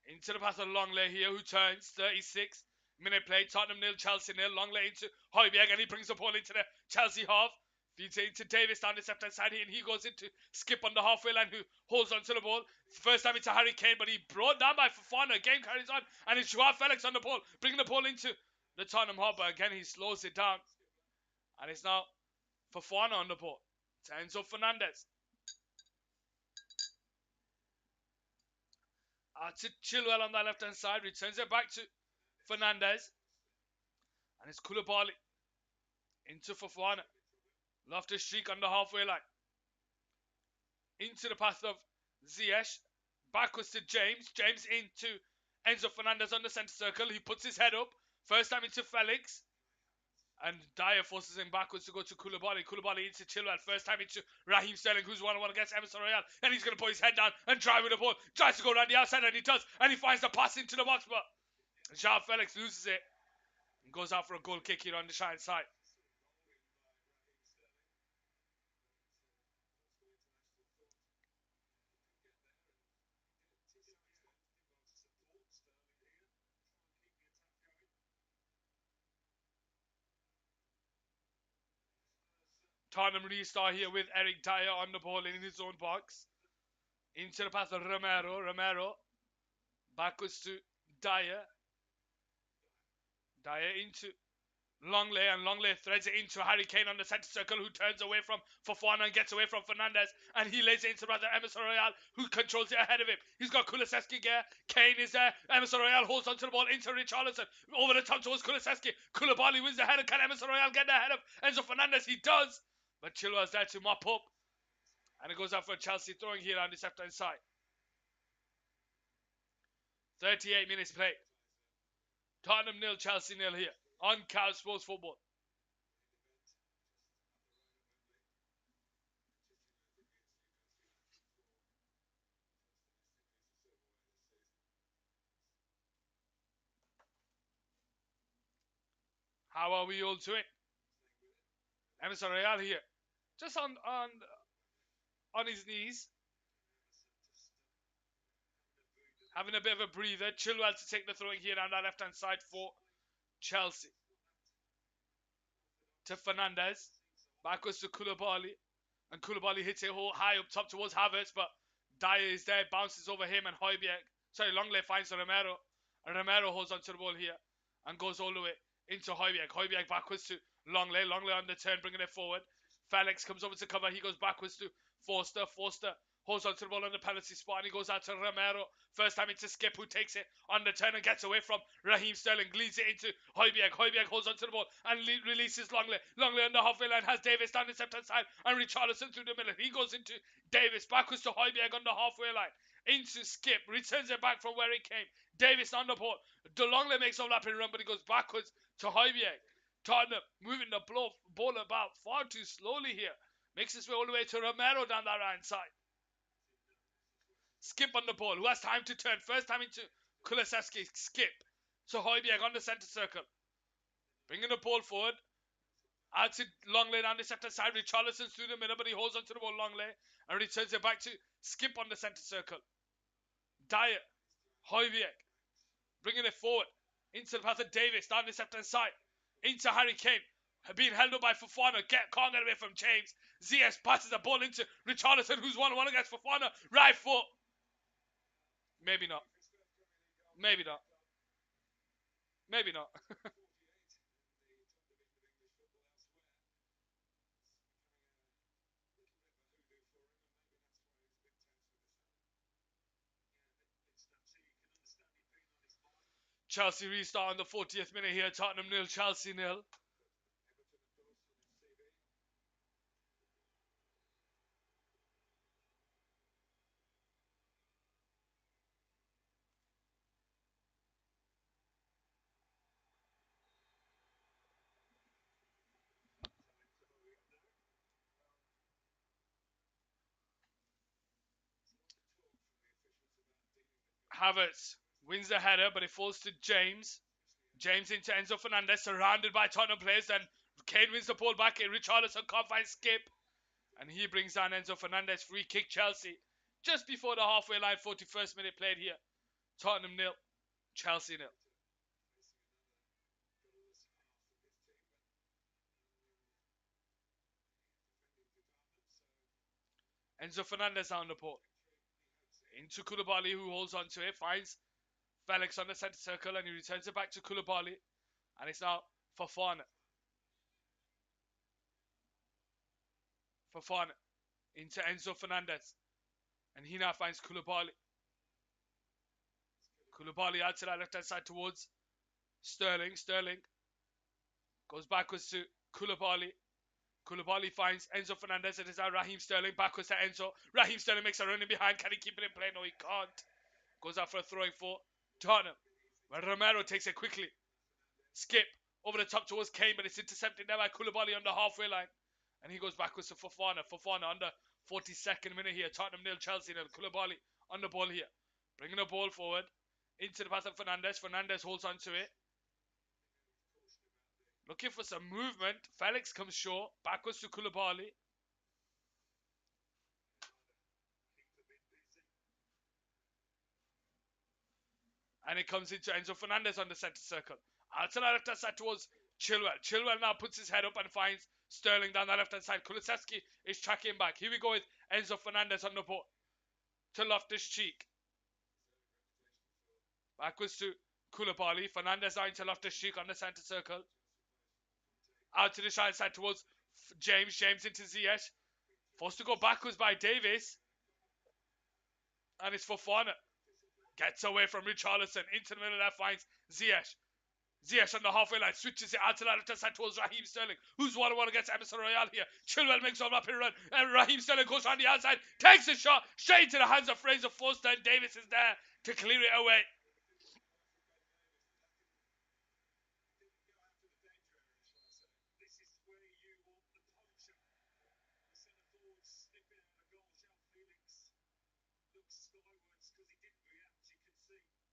[SPEAKER 1] into the path of Longley here, who turns. 36 minute play. Tottenham nil, Chelsea nil. Longley into Højbjerg, and he brings the ball into the Chelsea half. Feeds it into Davis down the left-hand side here, and he goes into Skip on the halfway line, who holds onto the ball. First time into Harry Kane, but he brought down by Fofana. Game carries on, and it's Joao Felix on the ball, bringing the ball into the Tottenham half, but again he slows it down. And it's now Fofana on the ball. It's Enzo Fernandez. Out to Chilwell on that left-hand side. Returns it back to Fernandez. And it's Koulibaly into Fofana. Loftus-Cheek on the halfway line. Into the path of Ziyech. Backwards to James. James into Enzo Fernandez on the centre circle. He puts his head up. First time into Felix. And Dyer forces him backwards to go to Koulibaly. Koulibaly into Chilwell. First time into Raheem Sterling, who's 1-on-1 against Emerson Royal. And he's going to put his head down and drive with the ball. Tries to go around the outside, and he does. And he finds the pass into the box, but Joao Felix loses it. And goes out for a goal kick here on the side. Tottenham restart here with Eric Dyer on the ball in his own box. Into the pass of Romero. Romero. Backwards to Dyer. Dyer into Longley, and Longley threads it into Harry Kane on the centre circle, who turns away from Fofana and gets away from Fernandes, and he lays it into rather Emerson Royale, who controls it ahead of him. He's got Kulusevski there. Kane is there. Emerson Royale holds onto the ball into Richarlison. Over the top towards Kulusevski. Koulibaly wins the header. Can Emerson Royale get the head of Enzo Fernandez? He does. But Chilwell's there to mop up. And it goes out for Chelsea, throwing here on the left-hand side. 38 minutes played. Tottenham 0, Chelsea 0 here on Cow Sports Football. How are we all to it? Emerson Royale here. Just on his knees. Having a bit of a breather. Chilwell to take the throwing here on the left-hand side for Chelsea. To Fernandes. Backwards to Koulibaly. And Koulibaly hits it high up top towards Havertz, but Dyer is there, bounces over him, and Longley finds Romero. And Romero holds onto the ball here and goes all the way into Højbjerg. Højbjerg backwards to Longley. Longley on the turn, bringing it forward. Felix comes over to cover. He goes backwards to Forster. Forster holds onto the ball on the penalty spot, and he goes out to Romero. First time into Skip, who takes it on the turn and gets away from Raheem Sterling. Leads it into Højbjerg. Højbjerg holds onto the ball and releases Longley. Longley on the halfway line has Davis down the left-hand side, and Richarlison through the middle. He goes into Davis. Backwards to Højbjerg on the halfway line. Into Skip. Returns it back from where it came. Davis on the ball. Longley makes a lapping run, but he goes backwards to Højbjerg. Tottenham moving the ball about far too slowly here. Makes his way all the way to Romero down that right side. Skip on the ball, who has time to turn. First time into Kulusevski. Skip. So Højbjerg on the centre circle. Bringing the ball forward. Out to Longley down the left side. Richarlison's through the middle, but he holds onto the ball, Longley. And returns it back to Skip on the centre circle. Dyer. Højbjerg. Bringing it forward. Into the path of Davis down the left-hand side. Into Harry Kane. Being held up by Fofana. Can't get away from James. ZS passes the ball into Richarlison, who's 1-1 against Fofana. Right foot. Maybe not. Maybe not. Maybe not. Chelsea restart on the 40th minute here. Tottenham 0, Chelsea 0. Havertz wins the header, but it falls to James. James into Enzo Fernandez, surrounded by Tottenham players. Then Kane wins the ball back. Richarlison can't find Skip. And he brings down Enzo Fernandez. Free kick, Chelsea. Just before the halfway line, 41st minute played here. Tottenham 0, Chelsea 0. Enzo Fernandez on the ball. Into Koulibaly, who holds on to it. Finds Felix on the centre circle, and he returns it back to Koulibaly. And it's now Fofana. Fofana into Enzo Fernandez. And he now finds Koulibaly. Koulibaly out to that left-hand side towards Sterling. Sterling goes backwards to Koulibaly. Koulibaly finds Enzo Fernandez. It is now Raheem Sterling backwards to Enzo. Raheem Sterling makes a run in behind. Can he keep it in play? No, he can't. Goes out for a throwing for Tottenham. But Romero takes it quickly. Skip over the top towards Kane, but it's intercepted there by Koulibaly on the halfway line. And he goes backwards to Fofana. Fofana on the 42nd minute here. Tottenham 0, Chelsea 0. Koulibaly on the ball here. Bringing the ball forward. Into the path of Fernandez. Fernandez holds on to it. Looking for some movement. Felix comes short. Backwards to Koulibaly. And it comes into Enzo Fernandez on the centre circle. Out to the left side towards Chilwell. Chilwell now puts his head up and finds Sterling down the left-hand side. Kulusevski is tracking back. Here we go with Enzo Fernandez on the ball. To Loftus-Cheek. Backwards to Koulibaly. Fernandez out to Loftus-Cheek on the centre circle. Out to the right side towards James. James into Ziyech. Forced to go backwards by Davis. And it's Fofana. Gets away from Richarlison. Into the middle of that finds Ziyech. Ziyech on the halfway line. Switches it out to the left side towards Raheem Sterling. Who's 1-1 against Emerson Royale here. Chilwell makes a rapid run. And Raheem Sterling goes around the outside. Takes a shot. Straight into the hands of Fraser Forster. And Davis is there to clear it away. because he didn't react. You can see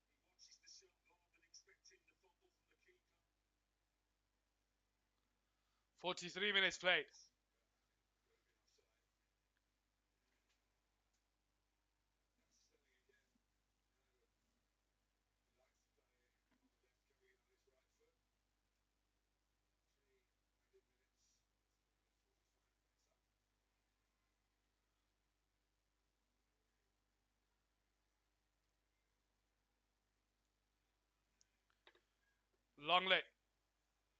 [SPEAKER 1] he watches the shot rather than expecting the fumble from the keeper. 43 minutes played. Longley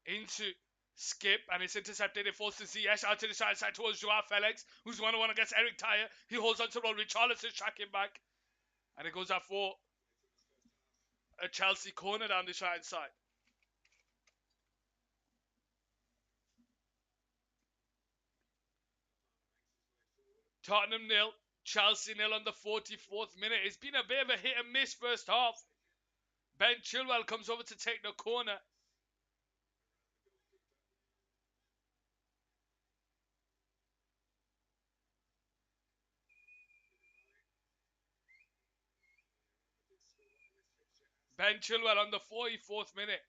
[SPEAKER 1] into Skip, and it's intercepted. It falls to Ziyech out to the side towards Joao Felix, who's 1-1 against Eric Dyer. He holds on to roll. Richarlison's tracking back, and it goes out for a Chelsea corner down the right side. Tottenham 0, Chelsea 0 on the 44th minute. It's been a bit of a hit and miss first half. Ben Chilwell comes over to take the corner. Ben Chilwell on the 44th minute.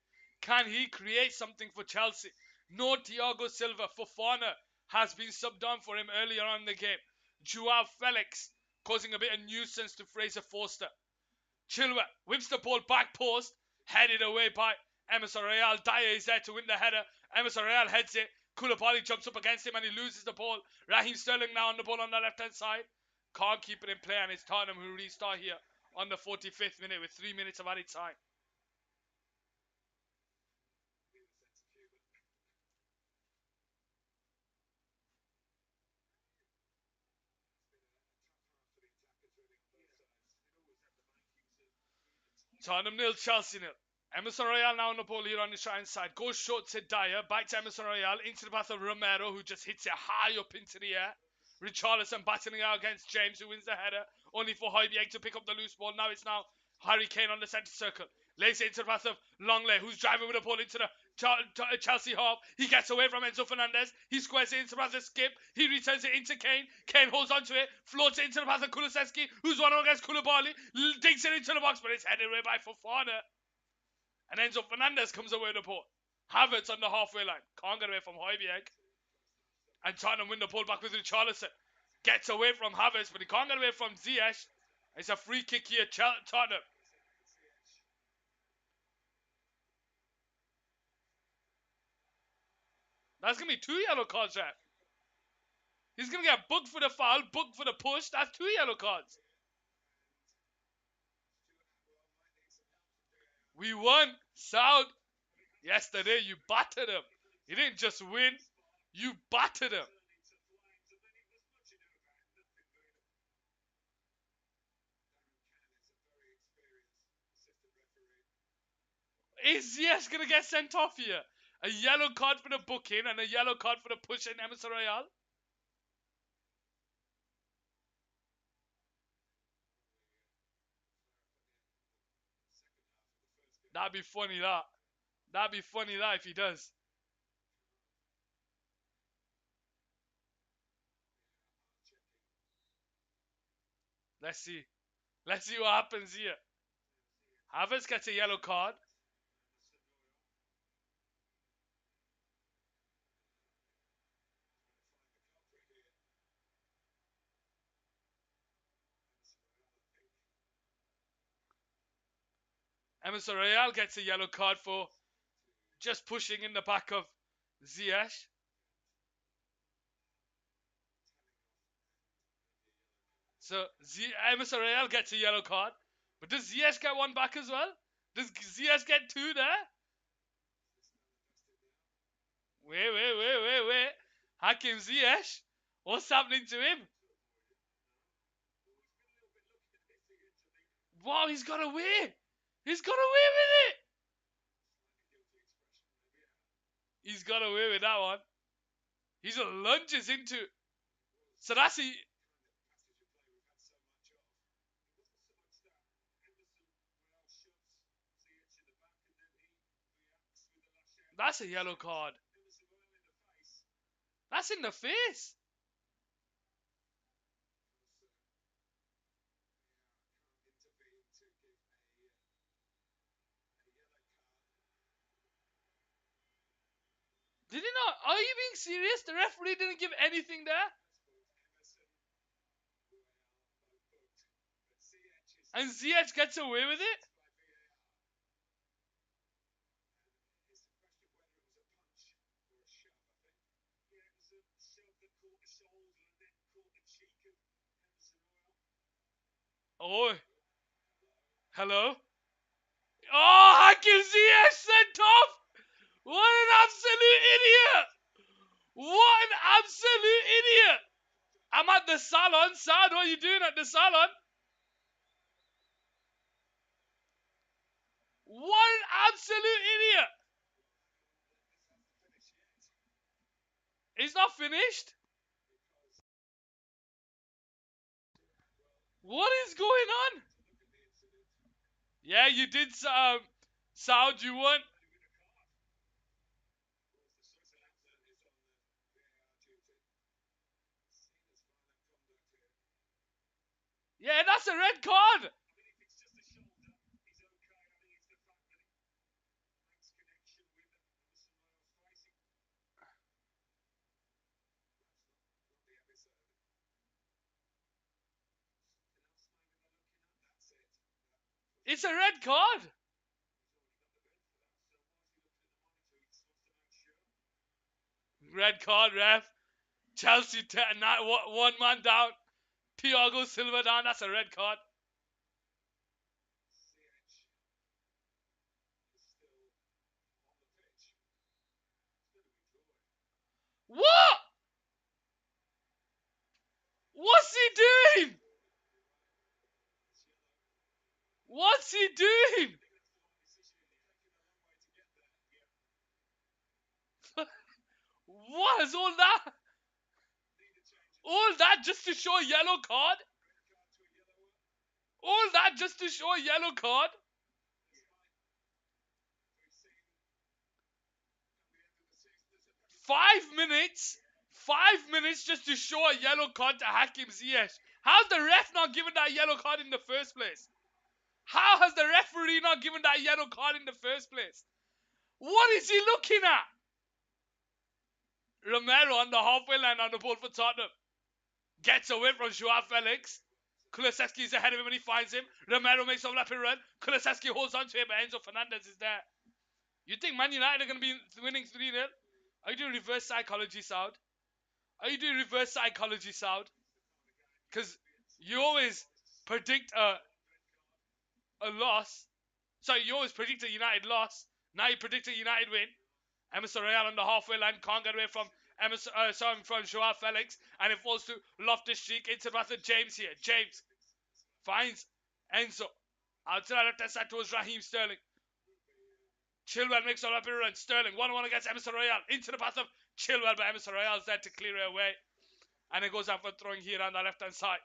[SPEAKER 1] Can he create something for Chelsea? No Thiago Silva. Fofana has been subbed on for him earlier on in the game. Joao Felix causing a bit of nuisance to Fraser Forster. Chilwell whips the ball back post, headed away by Emerson Royale. Dyer is there to win the header. Emerson Royale heads it. Koulibaly jumps up against him and he loses the ball. Raheem Sterling now on the ball on the left-hand side. Can't keep it in play, and it's Tottenham who restart here on the 45th minute with 3 minutes of added time. Tottenham 0, Chelsea 0. Emerson Royale now on the ball here on the right side. Goes short to Dyer. Back to Emerson Royale. Into the path of Romero, who just hits it high up into the air. Richarlison battling out against James, who wins the header. Only for Højbjerg to pick up the loose ball. Now it's Harry Kane on the centre circle. Lays it into the path of Longley, who's driving with the ball into the Chelsea half. He gets away from Enzo Fernandez. He squares it into the path of Skip. He returns it into Kane. Kane holds onto it. Floats it into the path of Kulusevski, who's 1-1 against Koulibaly. Digs it into the box, but it's headed away by Fofana. And Enzo Fernandez comes away with the ball. Havertz on the halfway line. Can't get away from Højbjerg. And Tottenham win the ball back with Richarlison. Gets away from Havertz, but he can't get away from Ziyech. It's a free kick here, Tottenham. That's going to be 2 yellow cards, ref. He's going to get booked for the foul, booked for the push. That's 2 yellow cards. We won. Sound. Yesterday, you battered him. You didn't just win. You battered him. Is Ziyech going to get sent off here? A yellow card for the booking and a yellow card for the push in Emerson Royale. That'd be funny, that. That'd be funny, that, if he does. Let's see. Let's see what happens here. Havertz gets a yellow card. Emerson Royale gets a yellow card for just pushing in the back of Ziyech. So Emerson Royale gets a yellow card. But does Ziyech get one back as well? Does Ziyech get two there? Wait. Hakim Ziyech? What's happening to him? Wow, he's got away. He's got away with it. He's got away with that one. He just lunges into. So that's a. That's a yellow card. That's in the face. Did he not? Are you being serious? The referee didn't give anything there? And Ziyech gets away with it? Oh, hello? Oh, Hakim Ziyech sent off! What an absolute idiot! What an absolute idiot! I'm at the salon. Sad, what are you doing at the salon? What an absolute idiot! It's not finished? What is going on? Yeah, you did, Sound, you won. Yeah, that's a red card. It's a red card. Red card, ref. Chelsea, one man down. Thiago Silva down. That's a red card. What? What's he doing? What's he doing? What is all that? All that just to show a yellow card? All that just to show a yellow card? 5 minutes? 5 minutes just to show a yellow card to Hakim Ziyech. How's the ref not given that yellow card in the first place? How has the referee not given that yellow card in the first place? What is he looking at? Romero on the halfway line on the ball for Tottenham. Gets away from Joao Felix. Kulusevski is ahead of him and he finds him. Romero makes a overlapping run. Kulusevski holds on to him, but Enzo Fernandez is there. You think Man United are going to be winning 3-0? Are you doing reverse psychology, Sound? Are you doing reverse psychology, Sound? Because you always predict a loss. Sorry, you always predict a United loss. Now you predict a United win. Emerson Royale on the halfway line can't get away from from Joao Felix, and it falls to Loftus-Cheek into the path of James here. James finds Enzo. Out to the left side towards Raheem Sterling. Chilwell makes a rapid run. Sterling 1-1 against Emerson Royale into the path of Chilwell, but Emerson Royale's there to clear it away, and it goes out for throwing here on the left hand side.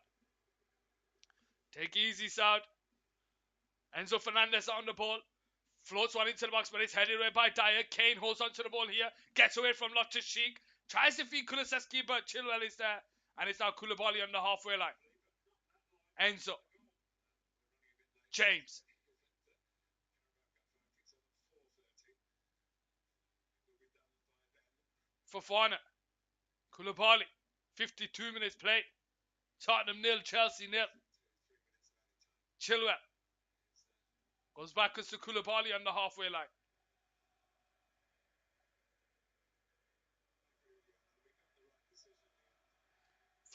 [SPEAKER 1] Take easy, Sound. Enzo Fernandez on the ball. Floats one into the box, but it's headed away by Dyer. Kane holds onto the ball here. Gets away from Loftus-Cheek. Tries to feed Kulusevski, but Chilwell is there. And it's now Koulibaly on the halfway line. Enzo. James. Fofana. Koulibaly. 52 minutes played. Tottenham 0, Chelsea 0. Chilwell. Goes backwards to Koulibaly on the halfway line.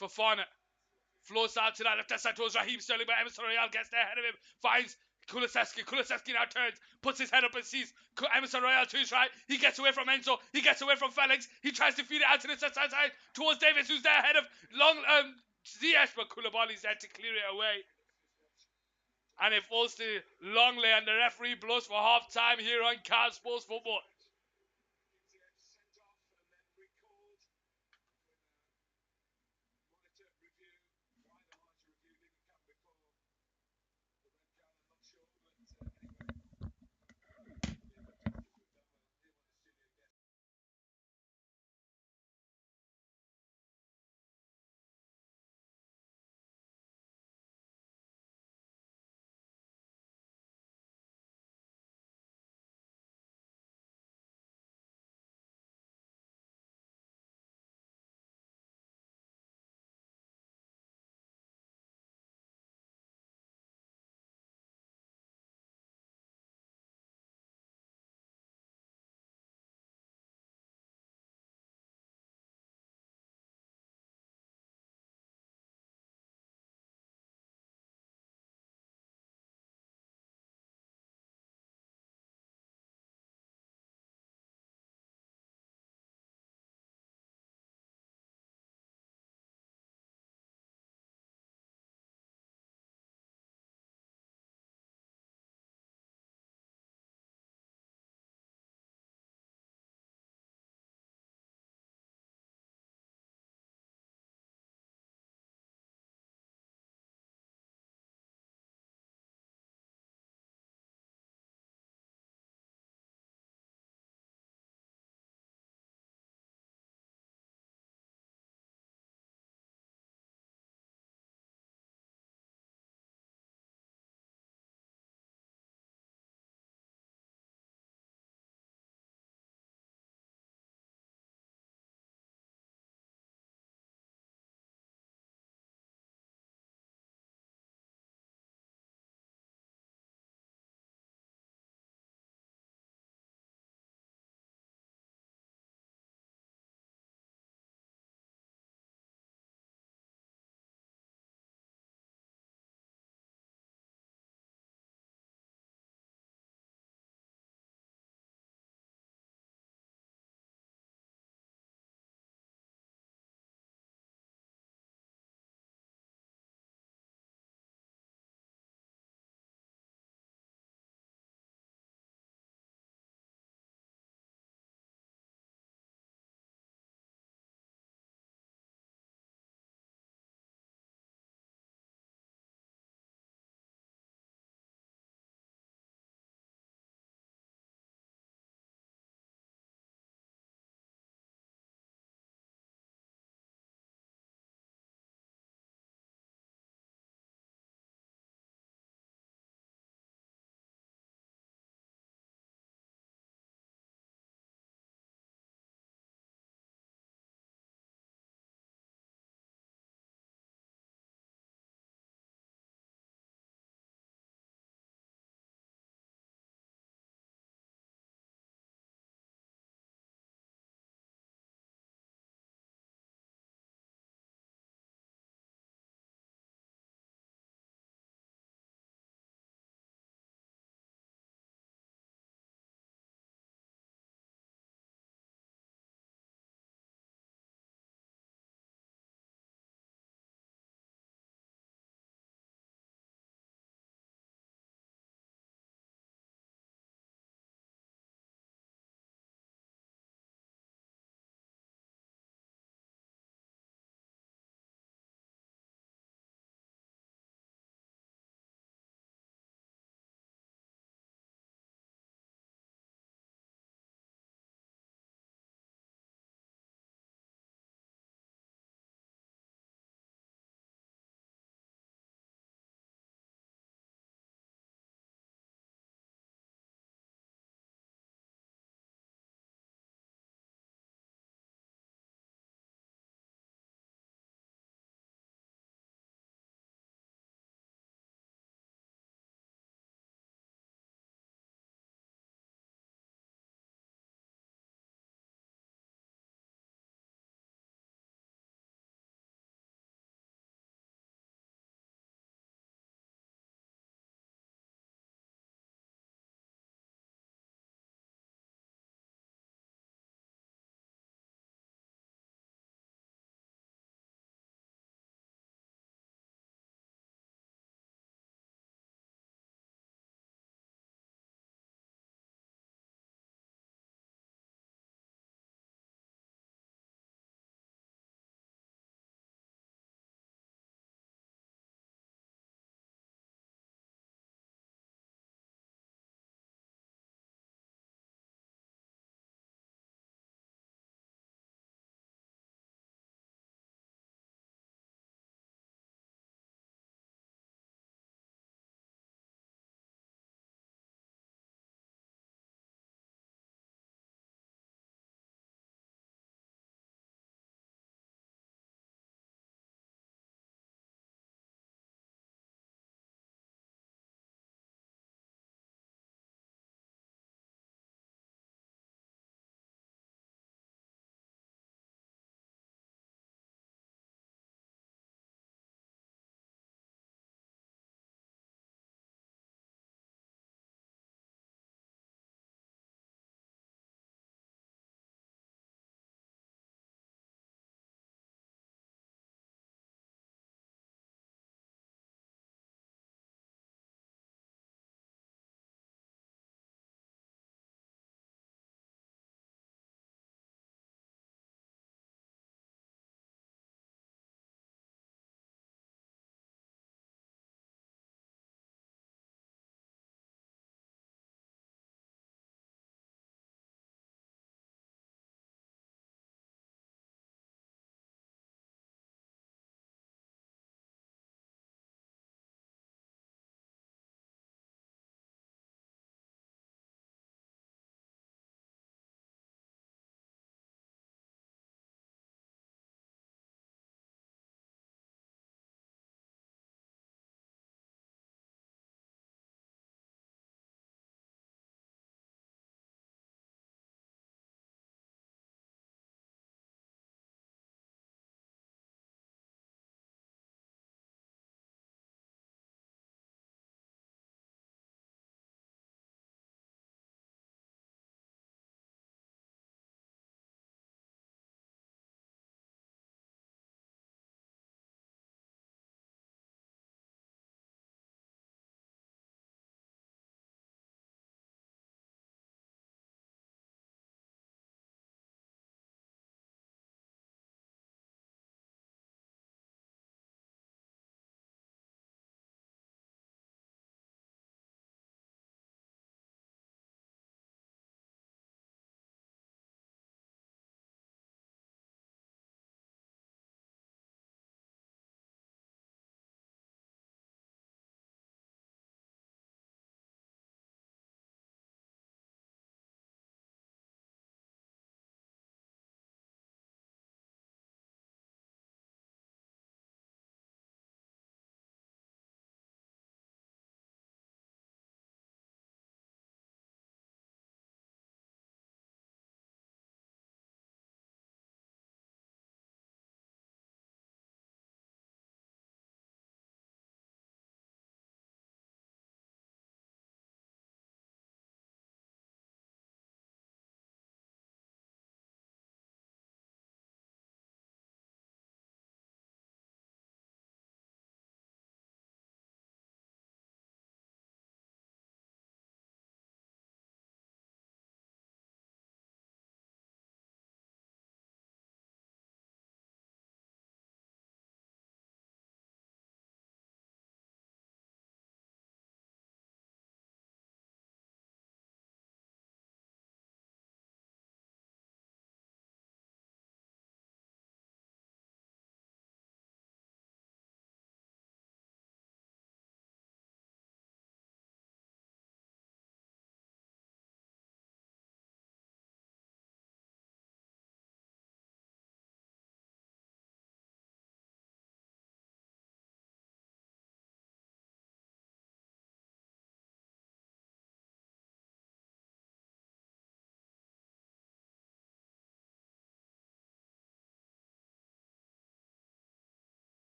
[SPEAKER 1] Fofana. Flows out to that left side towards Raheem Sterling, but Emerson Royale gets there ahead of him. Finds Kulusevski. Kulusevski now turns, puts his head up and sees Emerson Royale to his right. He gets away from Enzo. He gets away from Felix. He tries to feed it out to the side towards Davis, who's there ahead of long Ziyech, but Koulibaly's there to clear it away. And it falls to Longley, and the referee blows for half time here on Cal Sports Football.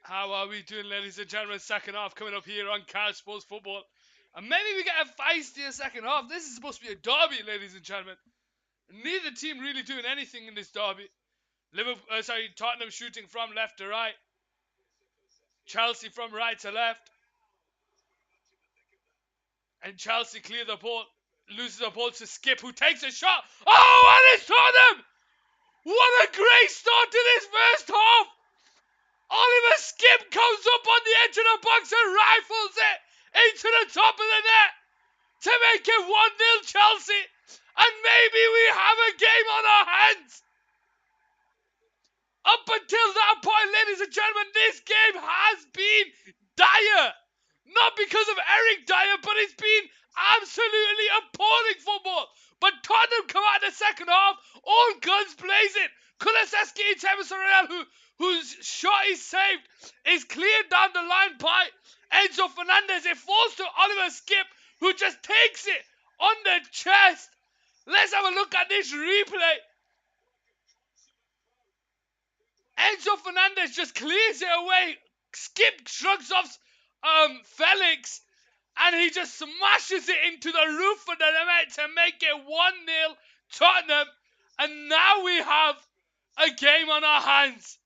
[SPEAKER 1] How are we doing, ladies and gentlemen? Second half coming up here on Car Sports Football. And maybe we get a feistier second half. This is supposed to be a derby, ladies and gentlemen. Neither team really doing anything in this derby. Tottenham shooting from left to right. Chelsea from right to left. And Chelsea clear the ball. Loses the ball to Skip, who takes a shot. Oh, and it's Tottenham! What a great start to this first half! Oliver Skip comes up on the edge of the box and rifles it into the top of the net to make it 1-0 Chelsea. And maybe we have a game on our hands. Up until that point, ladies and gentlemen, this game has been dire. Not because of Eric Dyer, but it's been absolutely appalling football. But Tottenham come out in the second half, all guns blazing. Kulusevski into Emerson Royale, whose shot is saved, is cleared down the line by Enzo Fernandez. It falls to Oliver Skip, who just takes it on the chest. Let's have a look at this replay. Enzo Fernandez just clears it away. Skip shrugs off Felix, and he just smashes it into the roof of the net to make it 1-0 Tottenham. And now we have a game on our hands.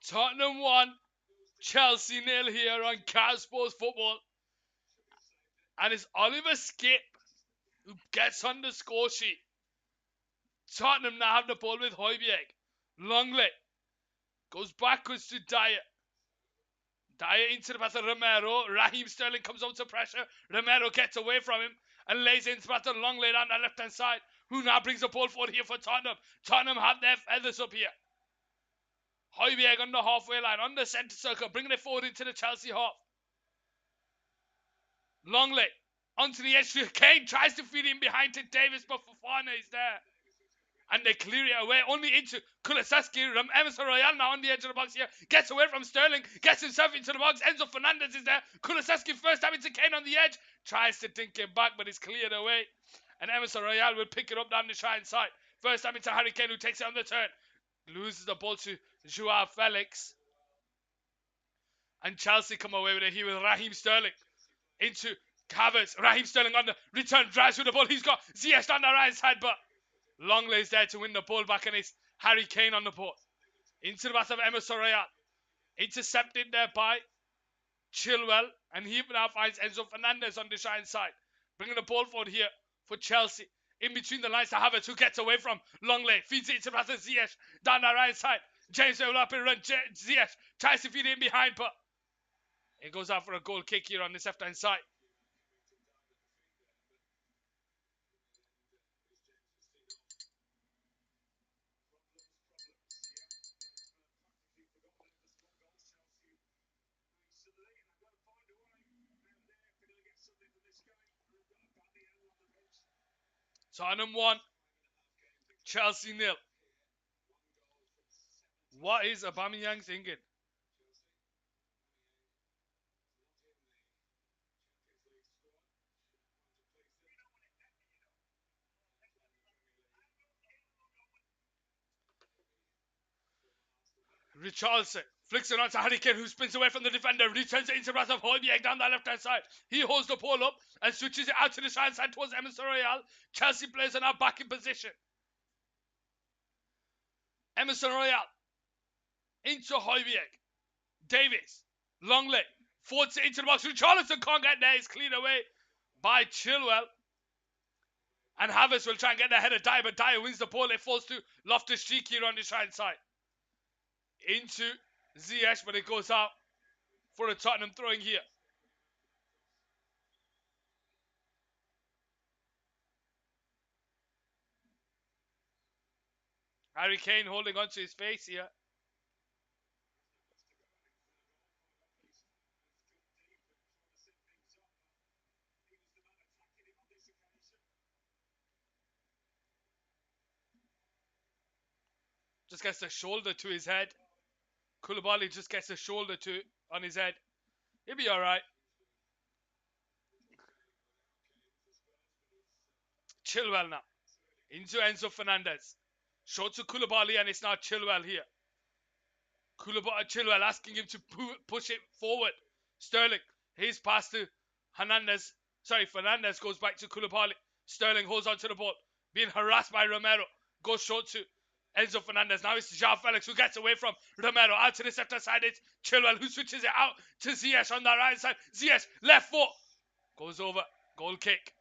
[SPEAKER 1] Tottenham 1, Chelsea 0 here on Car Sports Football. And it's Oliver Skip who gets on the score sheet. Tottenham now have the ball with Højbjerg. Longley goes backwards to Dyer. Dyer into the path of Romero. Raheem Sterling comes out to pressure. Romero gets away from him and lays into the path of Longley down the left hand side, who now brings the ball forward here for Tottenham. Tottenham have their feathers up here. Højbjerg on the halfway line, on the centre circle, bringing it forward into the Chelsea half. Longley onto the edge. Kane tries to feed him behind to Davis, but Fofana is there. And they clear it away, only into Kulusevski. Emerson Royale now on the edge of the box here. Gets away from Sterling, gets himself into the box. Enzo Fernandez is there. Kulusevski first time into Kane on the edge. Tries to dink it back, but it's cleared away. And Emerson Royale will pick it up down the side side. First time into Harry Kane, who takes it on the turn. Loses the ball to Joao Felix. And Chelsea come away with it here with Raheem Sterling. Into Havertz. Raheem Sterling on the return, drives with the ball. He's got Ziyech on the right side, but Longley's there to win the ball back, and it's Harry Kane on the ball. Into the path of Emerson Royale. Intercepted there by Chilwell, and he now finds Enzo Fernandez on the right side. Bringing the ball forward here for Chelsea. In between the lines to Havertz, who gets away from Longley. Feeds it into the path of Ziyech down the right side. James will up and run. Ziyech tries to feed it in behind, but it goes out for a goal kick here on this left-hand side. Tottenham 1, Chelsea 0. What is Aubameyang thinking? Richarlison flicks it onto Harry Kane, who spins away from the defender, returns it into the path of Højbjerg down the left-hand side. He holds the ball up and switches it out to the right side towards Emerson Royal. Chelsea players are now back in position. Emerson Royal into Højbjerg. Davis, Longley, forwards it into the box. Richarlison can't get there. It's cleared away by Chilwell. And Havertz will try and get the header. Dyer, but Dyer wins the ball. It falls to Loftus-Cheek here on the right side. Into Ziyech, but it goes out for a Tottenham throwing here. Harry Kane holding onto his face here. Just gets a shoulder to his head. Koulibaly just gets a shoulder on his head. He'll be alright. Chilwell now. Into Enzo Fernandez. Short to Koulibaly, and it's now Chilwell here. Chilwell asking him to push it forward. Sterling. His pass to Hernandez. Sorry, Fernandez goes back to Koulibaly. Sterling holds onto the ball. Being harassed by Romero. Goes short to Enzo Fernandez. Now it's João Felix who gets away from Romero. Out to the center side. It's Chilwell who switches it out to Ziyech on the right side. Ziyech, left foot. Goes over. Goal kick.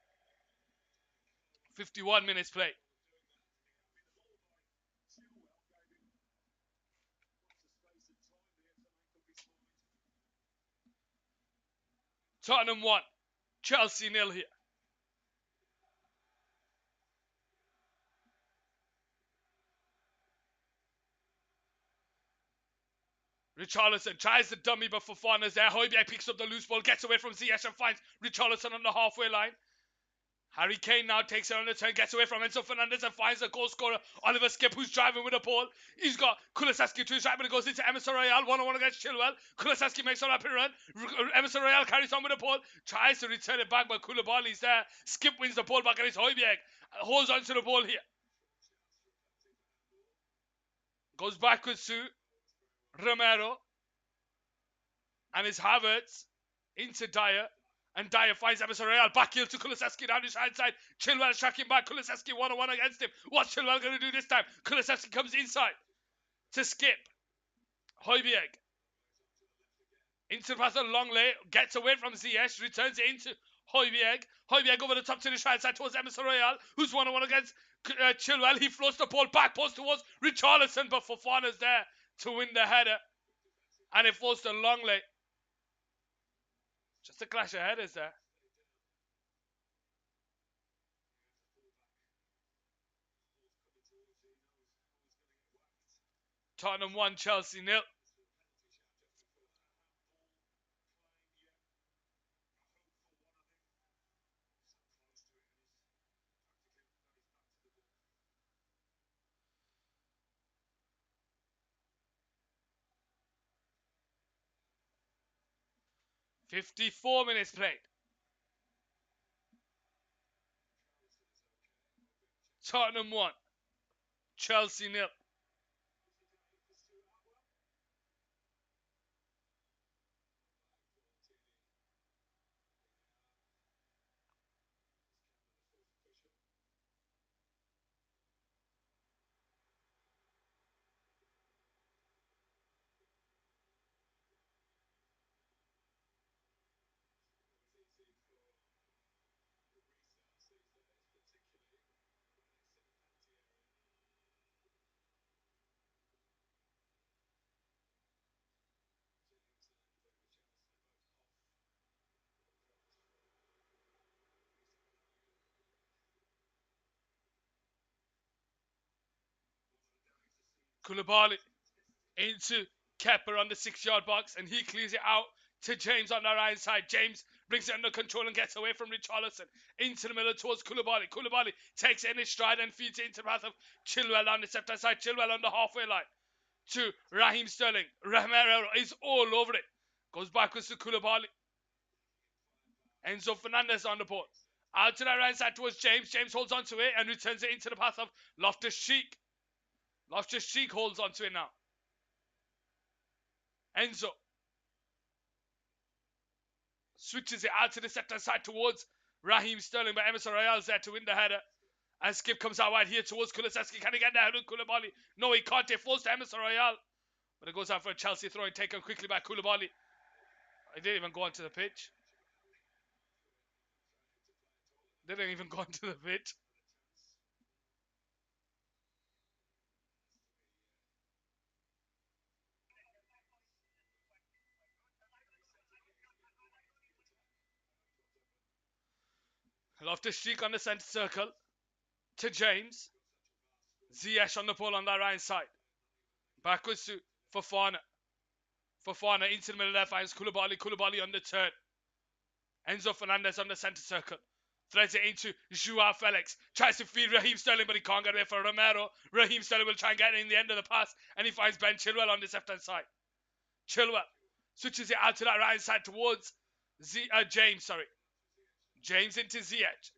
[SPEAKER 1] 51 minutes play. Tottenham 1. Chelsea 0 here. Richarlison tries the dummy, but Fofana's there. Højbjerg picks up the loose ball, gets away from Ziyech and finds Richarlison on the halfway line. Harry Kane now takes it on the turn, gets away from Enzo Fernandez and finds the goal scorer, Oliver Skipp, who's driving with the ball. He's got Kulusevski to his right, but it goes into Emerson Royal, one-on-one against Chilwell. Kulusevski makes a rapid run. Emerson Royal carries on with the ball, tries to return it back, but Koulibaly's there. Skipp wins the ball back, and it's Højbjerg. Holds onto the ball here. Goes backwards to Romero. And it's Havertz into Dyer. And Dyer finds Emerson Royal. Back heel to Kulusevski down his right side. Chilwell tracking back. Kulusevski one-on-one against him. What's Chilwell going to do this time? Kulusevski comes inside to Skipp. Højbjerg. Into the pass of Longley. Gets away from Ziyech. Returns it into Højbjerg. Højbjerg over the top to the right side towards Emerson Royal, who's one-on-one against Chilwell. He floats the ball back post towards Richarlison, but Fofana's there to win the header. And it falls to Longley. Just a clash of headers there. Tottenham 1, Chelsea 0. "54 minutes played. Tottenham 1, Chelsea 0. Koulibaly into Kepa on the 6-yard box, and he clears it out to James on the right side. James brings it under control and gets away from Richarlison into the middle towards Koulibaly. Koulibaly takes it in his stride and feeds it into the path of Chilwell on the left-hand side. Chilwell on the halfway line to Raheem Sterling. Romero is all over it. Goes backwards to Koulibaly. Enzo Fernandez on the ball. Out to the right side towards James. James holds onto it and returns it into the path of Loftus-Cheek. Loftus-Cheek holds onto it now. Enzo switches it out to the left-hand side towards Raheem Sterling, but Emerson Royale's there to win the header. And Skip comes out wide here towards Kulusevski. Can he get there? Koulibaly. No, he can't. It falls to Emerson Royale. But it goes out for a Chelsea throw and taken quickly by Koulibaly. He didn't even go onto the pitch. Didn't even go onto the pitch. Loftus-Cheek on the centre circle to James. Ziyech on the ball on that right side. Backwards to Fofana. Fofana into the middle left, finds Koulibaly. Koulibaly on the turn. Enzo Fernandez on the centre circle. Threads it into Joao Felix. Tries to feed Raheem Sterling, but he can't get away for Romero. Raheem Sterling will try and get it in the end of the pass, and he finds Ben Chilwell on this left-hand side. Chilwell switches it out to that right side towards James, sorry. James into Ziyech.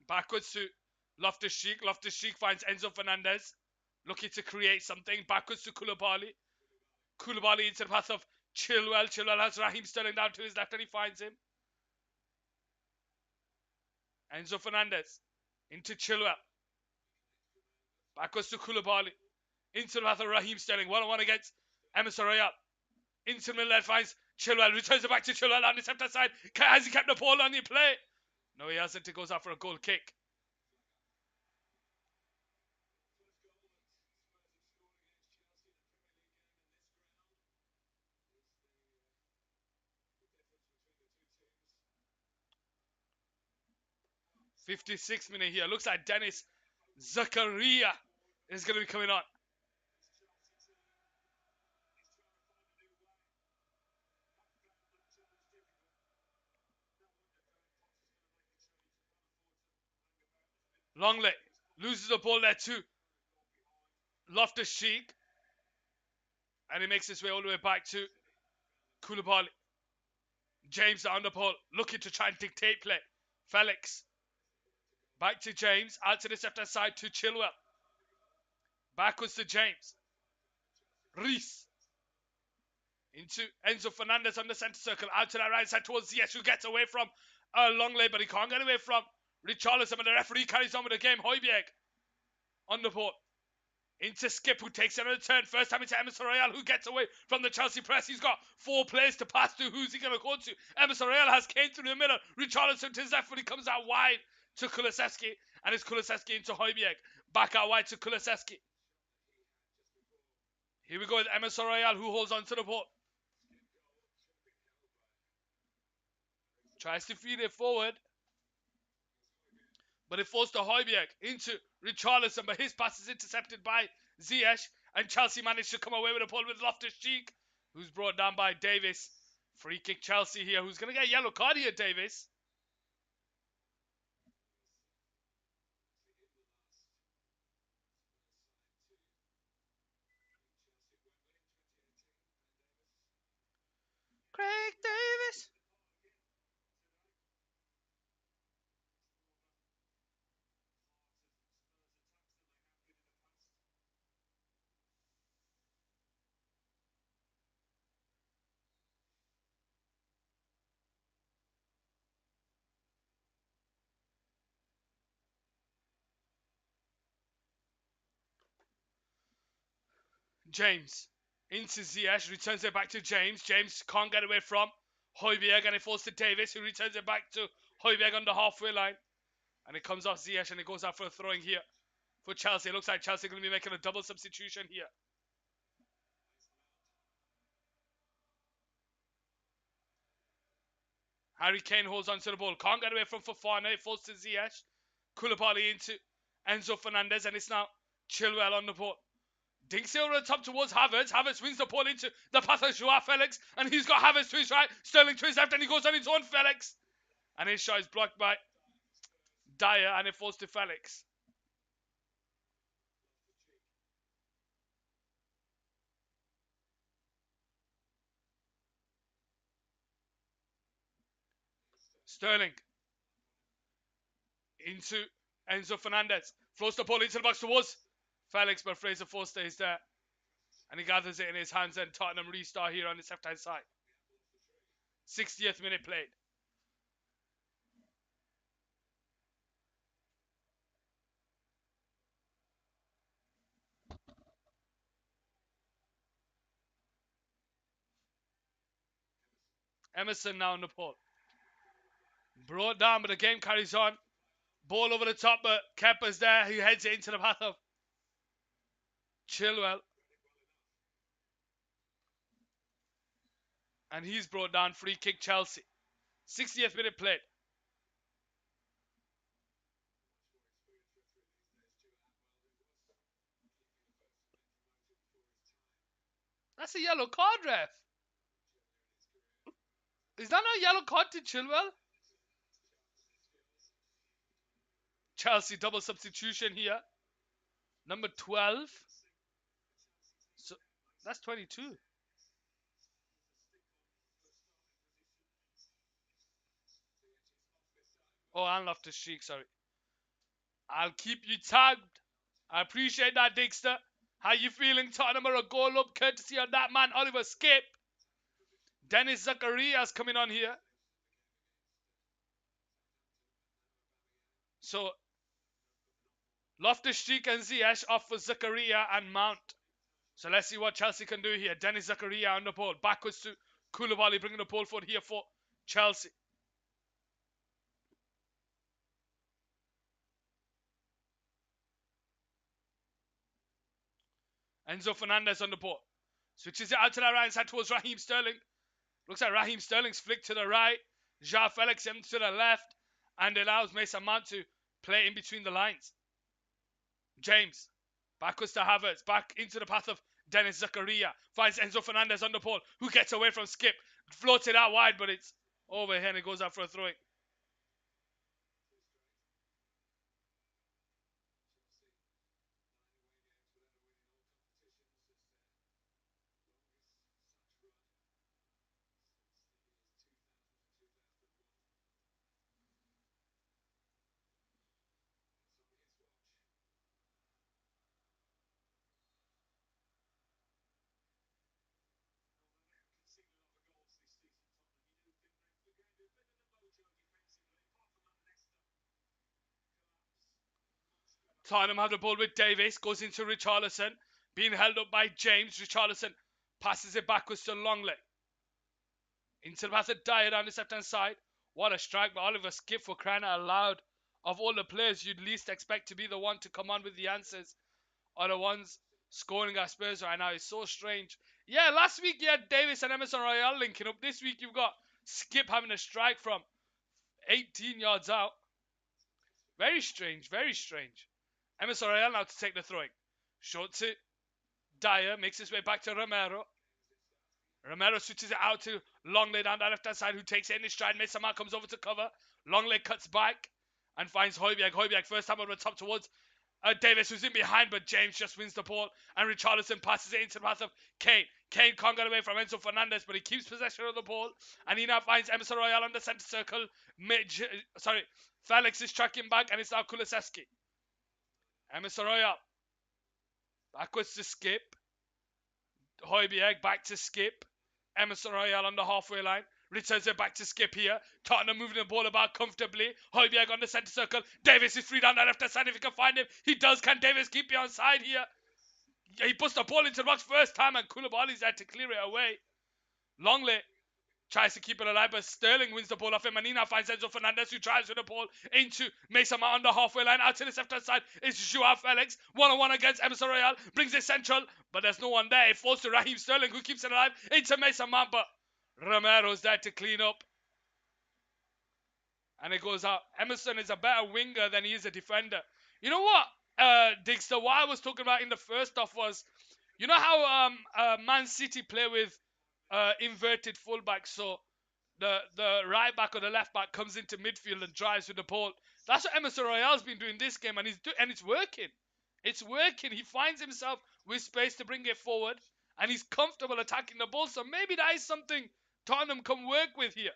[SPEAKER 1] Backwards to Loftus-Cheek. Loftus-Cheek finds Enzo Fernandez. Looking to create something. Backwards to Koulibaly. Koulibaly into the path of Chilwell. Chilwell has Raheem Sterling down to his left and he finds him. Enzo Fernandez into Chilwell. Backwards to Koulibaly. Into the path of Raheem Sterling. 1-on-1 against Emerson Royale. Into the middle left finds Chilwell. Returns it back to Chilwell on the left hand side. Has he kept the ball on the play? No, he hasn't. It goes out for a goal kick. '56 minute here. Looks like Dennis Zakaria is going to be coming on. Longley loses the ball there too. Loftus-Cheek. And he makes his way all the way back to Koulibaly. James on the ball, looking to try and dictate play. Felix. Back to James. Out to the left hand side to Chilwell. Backwards to James. Reese. Into Enzo Fernandez on the centre circle. Out to that right side towards Ziyech, who gets away from Longley, but he can't get away from Richarlison. And the referee carries on with the game. Højbjerg on the ball. Into Skip, who takes another turn. First time into Emerson Royale, who gets away from the Chelsea press. He's got 4 players to pass to. Who's he going to go to? Emerson Royale has Kane through the middle. Richarlison to his left when he comes out wide to Kulusevski. And it's Kulusevski into Højbjerg. Back out wide to Kulusevski. Here we go with Emerson Royale, who holds on to the ball. Tries to feed it forward. But it falls to Højbjerg into Richarlison, but his pass is intercepted by Ziyech, and Chelsea managed to come away with a ball with Loftus-Cheek, who's brought down by Davis. Free kick Chelsea here. Who's going to get a yellow card here, Davis? Craig Davis. James into Ziyech, returns it back to James. James can't get away from Højbjerg, and it falls to Davis, who returns it back to Højbjerg on the halfway line. And it comes off Ziyech, and it goes out for a throwing here for Chelsea. It looks like Chelsea are going to be making a double substitution here. Harry Kane holds on to the ball. Can't get away from Fofana. It falls to Ziyech. Koulibaly into Enzo Fernandez, and it's now Chilwell on the ball. Dinks it over the top towards Havertz. Havertz wins the ball into the path of Joao Felix, and he's got Havertz to his right, Sterling to his left, and he goes on his own Felix. And his shot is blocked by Dyer, and it falls to Felix. Sterling into Enzo Fernandez. Floats the ball into the box towards Felix, but Fraser Forster is there And he gathers it in his hands, and Tottenham restart here on his left-hand side. 60th minute played. Emerson now on the ball. Brought down, but the game carries on. Ball over the top, but Kepa's there. He heads it into the path of Chilwell. And he's brought down. Free kick Chelsea. 60th minute played. That's a yellow card, ref. Is that not a yellow card to Chilwell? Chelsea double substitution here. Number 12. So that's 22. Oh, and Loftus-Cheek, sorry. I'll keep you tagged. I appreciate that, Dixter. How you feeling? Tottenham are a goal up, courtesy of that man, Oliver Skip. Dennis Zacharias coming on here. So, Loftus-Cheek and Ziyech off for Zakaria and Mount. So let's see what Chelsea can do here. Dennis Zakaria on the ball. Backwards to Koulibaly, bringing the ball forward here for Chelsea. Enzo Fernandez on the ball. Switches it out to the right side towards Raheem Sterling. Looks like Raheem Sterling's flick to the right. João Felix to the left. And allows Mason Mount to play in between the lines. James. Backwards to Havertz. Back into the path of Dennis Zakaria. Finds Enzo Fernandez on the ball. Who gets away from Skip. Floats it out wide, but it's over here and it goes out for a throw-in. Tottenham have the ball with Davis. Goes into Richarlison. Being held up by James. Richarlison passes it backwards to Longley. Into the path of Dyer down the left-hand side. What a strike by Oliver Skip, for crying out loud. Of all the players you'd least expect to be the one to come on with the answers are the ones scoring at Spurs right now. It's so strange. Yeah, last week you had Davis and Emerson Royale linking up. This week you've got Skip having a strike from 18 yards out. Very strange, very strange. Emerson Royale now to take the throwing. Short to Dyer, makes his way back to Romero. Romero switches it out to Longley down the left-hand side, who takes it in his stride. Mason Mount comes over to cover. Longley cuts back and finds Højbjerg. Højbjerg first time over the top towards Davis, who's in behind, but James just wins the ball. And Richarlison passes it into the path of Kane. Kane can't get away from Enzo Fernandez, but he keeps possession of the ball. And he now finds Emerson Royale on the centre circle. Felix is tracking back, and it's now Kulusevski. Emerson Royale. Backwards to Skip. Højbjerg back to Skip. Emerson Royale on the halfway line. Returns it back to Skip here. Tottenham moving the ball about comfortably. Højbjerg on the centre circle. Davis is free down the left side if he can find him. He does. Can Davis keep me on side here? He puts the ball into the box first time, and Koulibaly's there to clear it away. Longley tries to keep it alive, but Sterling wins the ball off him, and he now finds Enzo Fernandez, who drives with the ball into Mason Mount on the halfway line. Out to the left-hand side is João Felix. One-on-one against Emerson Royale. Brings it central, but there's no one there. It falls to Raheem Sterling, who keeps it alive into Mason Mount, but Romero's there to clean up. And it goes out. Emerson is a better winger than he is a defender. You know what, Dixter, what I was talking about in the first half was, you know how Man City play with inverted fullback, so the right back or the left back comes into midfield and drives with the ball. That's what Emerson Royale's been doing this game, and it's working. It's working. He finds himself with space to bring it forward, and he's comfortable attacking the ball. So maybe that is something Tottenham can work with here.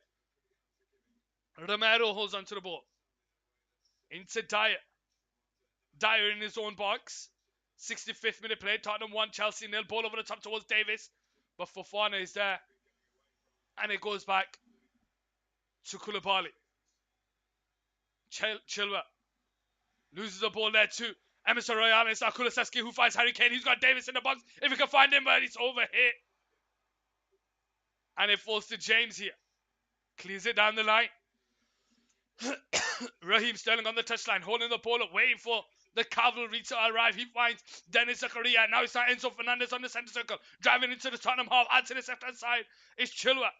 [SPEAKER 1] Romero holds onto the ball. Into Dyer. Dyer in his own box. 65th minute play. Tottenham 1, Chelsea 0. Ball over the top towards Davis. But Fofana is there. And it goes back to Koulibaly. Chilwell loses the ball there to Emerson Royale. It's now Kulusevski who finds Harry Kane. He's got Davis in the box. If he can find him, but it's over here. And it falls to James here. Clears it down the line. Raheem Sterling on the touchline, holding the ball up, waiting for the cavalry to arrive. He finds Dennis Zakaria. Now it's not Enzo Fernandez on the centre circle. Driving into the Tottenham half. Out to the left-hand side. It's Chilwell.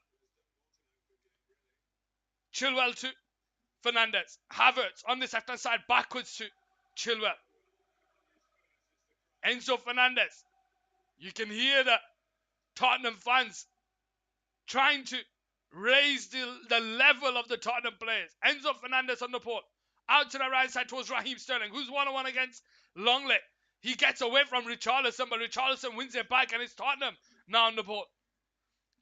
[SPEAKER 1] Chilwell to Fernandez. Havertz on this left-hand side. Backwards to Chilwell. Enzo Fernandez. You can hear the Tottenham fans trying to raise the level of the Tottenham players. Enzo Fernandez on the ball. Out to the right side towards Raheem Sterling, who's 1-on-1 against Longley. He gets away from Richarlison, but Richarlison wins it back, and it's Tottenham now on the ball.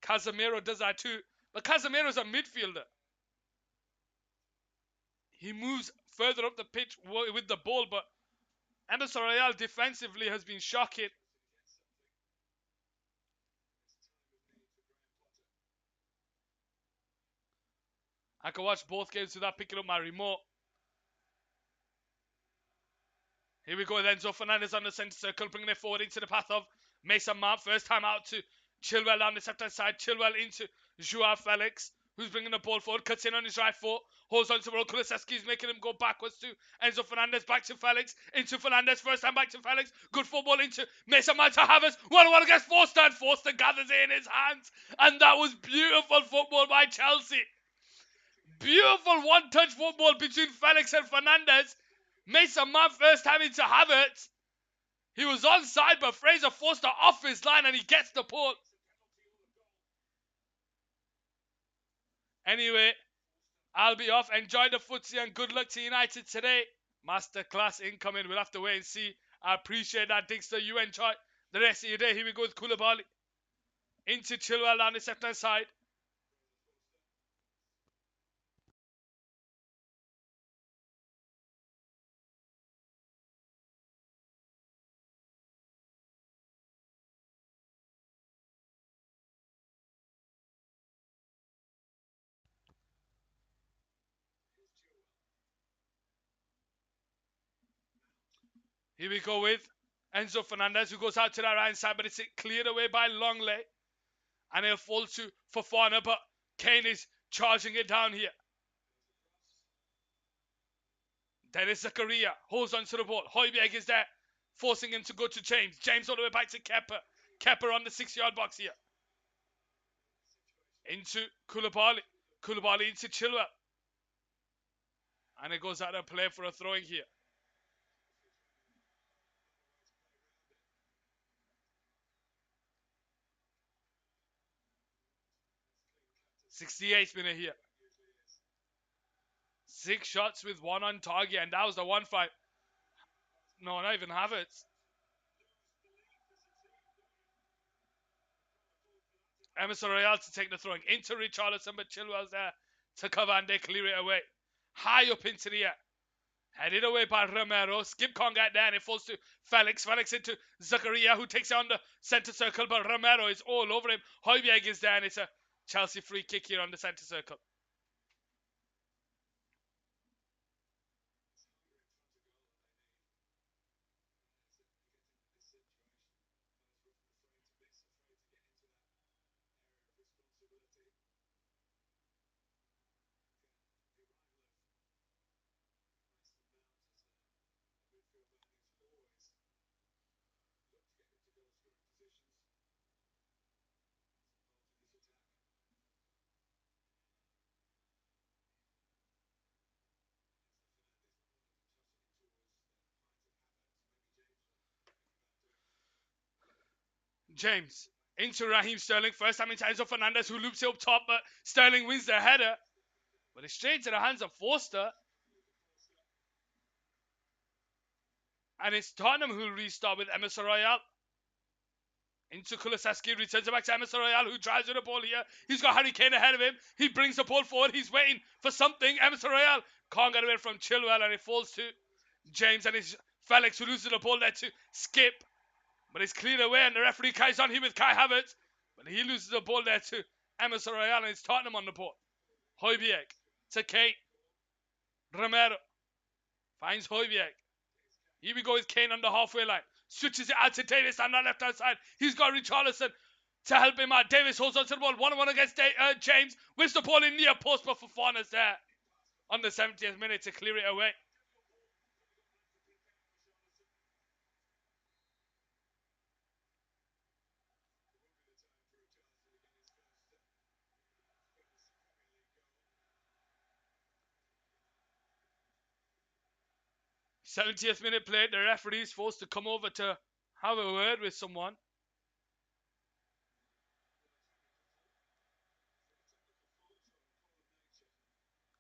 [SPEAKER 1] Casemiro does that too. But Casemiro's a midfielder. He moves further up the pitch with the ball, but Emerson Royale defensively has been shocking. I can watch both games without picking up my remote. Here we go then. Enzo Fernandez on the centre circle, bringing it forward into the path of Mason Mount. First time out to Chilwell on the left-hand side. Chilwell into Joao Felix, who's bringing the ball forward. Cuts in on his right foot. Holds on to the ball. Kulusevski is making him go backwards to Enzo Fernandez. Back to Felix. Into Fernandez. First time back to Felix. Good football into Mason Mount to Havertz. 1-1 against Forster. And Forster gathers it in his hands. And that was beautiful football by Chelsea. Beautiful one-touch football between Felix and Fernandez. Mason Mount first time into Havertz. He was onside, but Fraser Forster off his line and he gets the ball. Anyway, I'll be off. Enjoy the footsie and good luck to United today. Masterclass incoming. We'll have to wait and see. I appreciate that, Dixter. You enjoy the rest of your day. Here we go with Koulibaly. Into Chilwell on the left-hand side. Here we go with Enzo Fernandez, who goes out to the right side, but it's cleared away by Longley. And it'll fall to Fofana, but Kane is charging it down here. Dennis Zakaria holds on to the ball. Højbjerg is there, forcing him to go to James. James all the way back to Kepa. Kepa on the 6-yard box here. Into Koulibaly. Koulibaly into Chilwell. And it goes out of play for a throwing here. 68th minute here. 6 shots with 1 on target, and that was the 1-5. No, not even Havertz. Emerson Royale to take the throwing into Richarlison, but Chilwell's there to cover and they clear it away. High up into the air. Headed away by Romero. Skip can't get there and it falls to Felix. Felix into Zakaria, who takes it on the centre circle, but Romero is all over him. Højbjerg is there and it's a Chelsea free kick here on the centre circle. James into Raheem Sterling. First time into Enzo Fernandez, who loops it up top, but Sterling wins the header. But it's straight into the hands of Forster. And it's Tottenham who restart with Emerson Royale. Into Kulusevski, returns it back to Emerson Royale, who drives with the ball here. He's got Harry Kane ahead of him. He brings the ball forward. He's waiting for something. Emerson Royale can't get away from Chilwell, and it falls to James, and it's Felix who loses the ball there to Skip. But it's cleared away and the referee carries on here with Kai Havertz. But he loses the ball there to Emerson Royale and it's Tottenham on the ball. Højbjerg to Kane. Romero finds Højbjerg. Here we go with Kane on the halfway line. Switches it out to Davis on the left-hand side. He's got Richarlison to help him out. Davis holds on to the ball. 1-1 against James. Whips the ball in near post, but Fofana's there on the 70th minute to clear it away. th minute played. The referee is forced to come over to have a word with someone.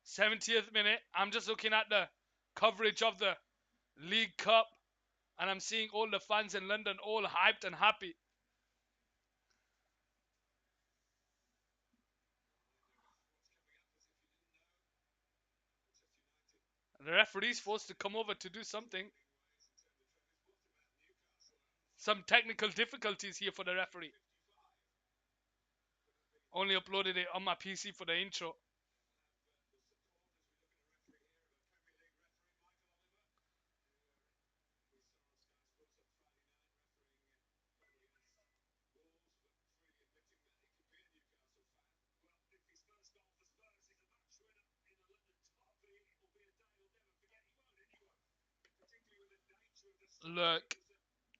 [SPEAKER 1] 70th minute. I'm just looking at the coverage of the League Cup and I'm seeing all the fans in London all hyped and happy. And the referee is forced to come over to do something. Some technical difficulties here for the referee. Only uploaded it on my PC for the intro. Look,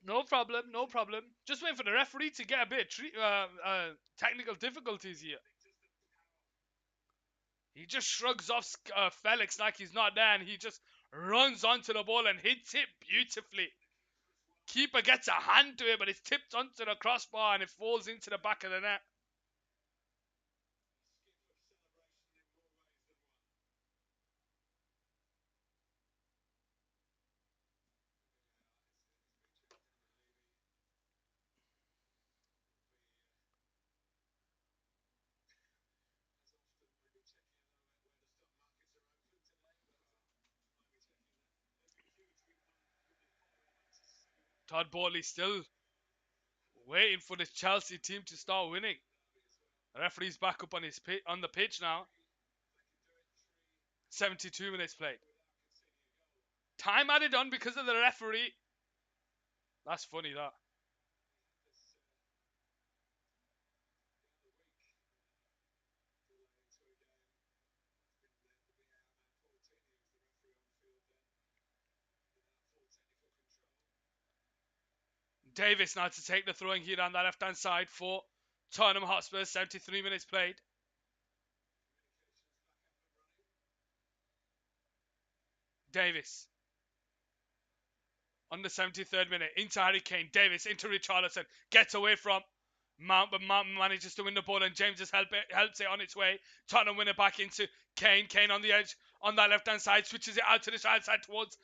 [SPEAKER 1] no problem, no problem. Just waiting for the referee to get a bit technical difficulties here. He just shrugs off Felix like he's not there and he just runs onto the ball and hits it beautifully. Keeper gets a hand to it, but it's tipped onto the crossbar and it falls into the back of the net. Todd Bowley still waiting for the Chelsea team to start winning. The referee's back up on the pitch now. 72 minutes played. Time added on because of the referee. That's funny, that. Davis now to take the throwing here on the left-hand side for Tottenham Hotspur. 73 minutes played. Davis. On the 73rd minute, into Harry Kane. Davis into Richarlison. Gets away from Mount, but Mount manages to win the ball and James just helps it on its way. Tottenham win it back into Kane. Kane on the edge, on that left-hand side. Switches it out to the side towards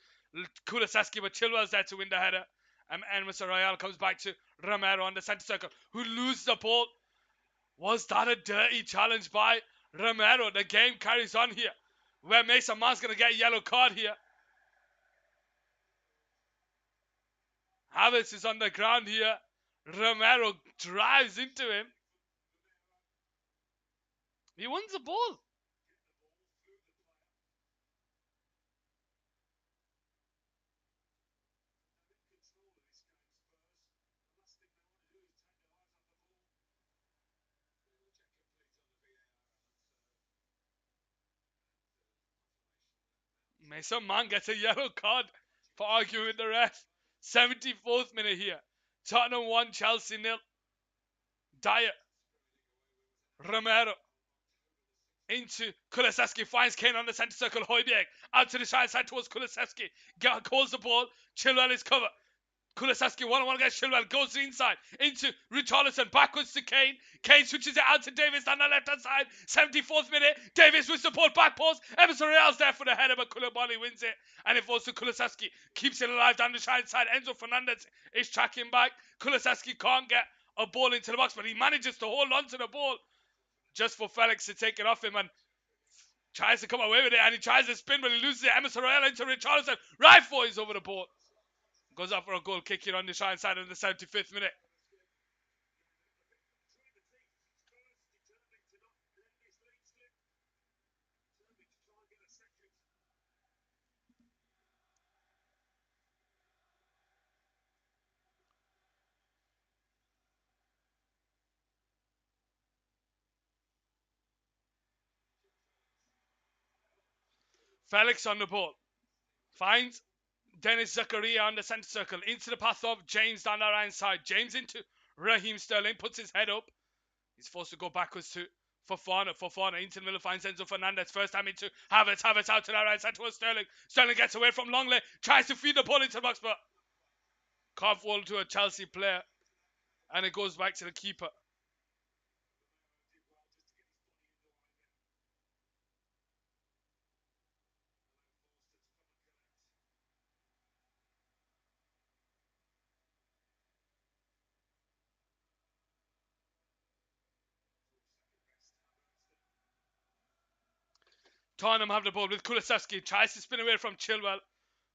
[SPEAKER 1] Kulusevski, but Chilwell's there to win the header. And Emerson Royale comes back to Romero on the centre circle, who loses the ball. Was that a dirty challenge by Romero? The game carries on here, where Mason Mount's going to get a yellow card here. Havertz is on the ground here. Romero drives into him. He wins the ball. Mason Mount gets a yellow card for arguing with the ref. 74th minute here. Tottenham 1, Chelsea 0. Dyer. Romero. Into Kulusevski. Finds Kane on the centre circle. Højbjerg. Out to the side towards Kulusevski. Calls the ball. Chilwell is covered. Kulusevski 1-on-1 against Chilwell. Goes inside. Into Richarlison. Backwards to Kane. Kane switches it out to Davis on the left-hand side. 74th minute. Davis with support. Back post. Emerson Royale's there for the header, but Koulibaly wins it. And it falls to Kulusevski. Keeps it alive down the side. Enzo Fernandez is tracking back. Kulusevski can't get a ball into the box, but he manages to hold on to the ball just for Felix to take it off him and tries to come away with it. And he tries to spin, but he loses it. Emerson Royale into Richarlison. Right foot is over the ball. Goes up for a goal kick here on the right side in the 75th minute. Felix on the ball. Finds Dennis Zakaria on the centre circle. Into the path of James down the right side. James into Raheem Sterling. Puts his head up. He's forced to go backwards to Fofana. Fofana into the middle finds Enzo Fernandez. First time into Havertz. Havertz out to the right side towards Sterling. Sterling gets away from Longley. Tries to feed the ball into the box, but can't fall to a Chelsea player. And it goes back to the keeper. Tottenham have the ball with Kulusevski. Tries to spin away from Chilwell,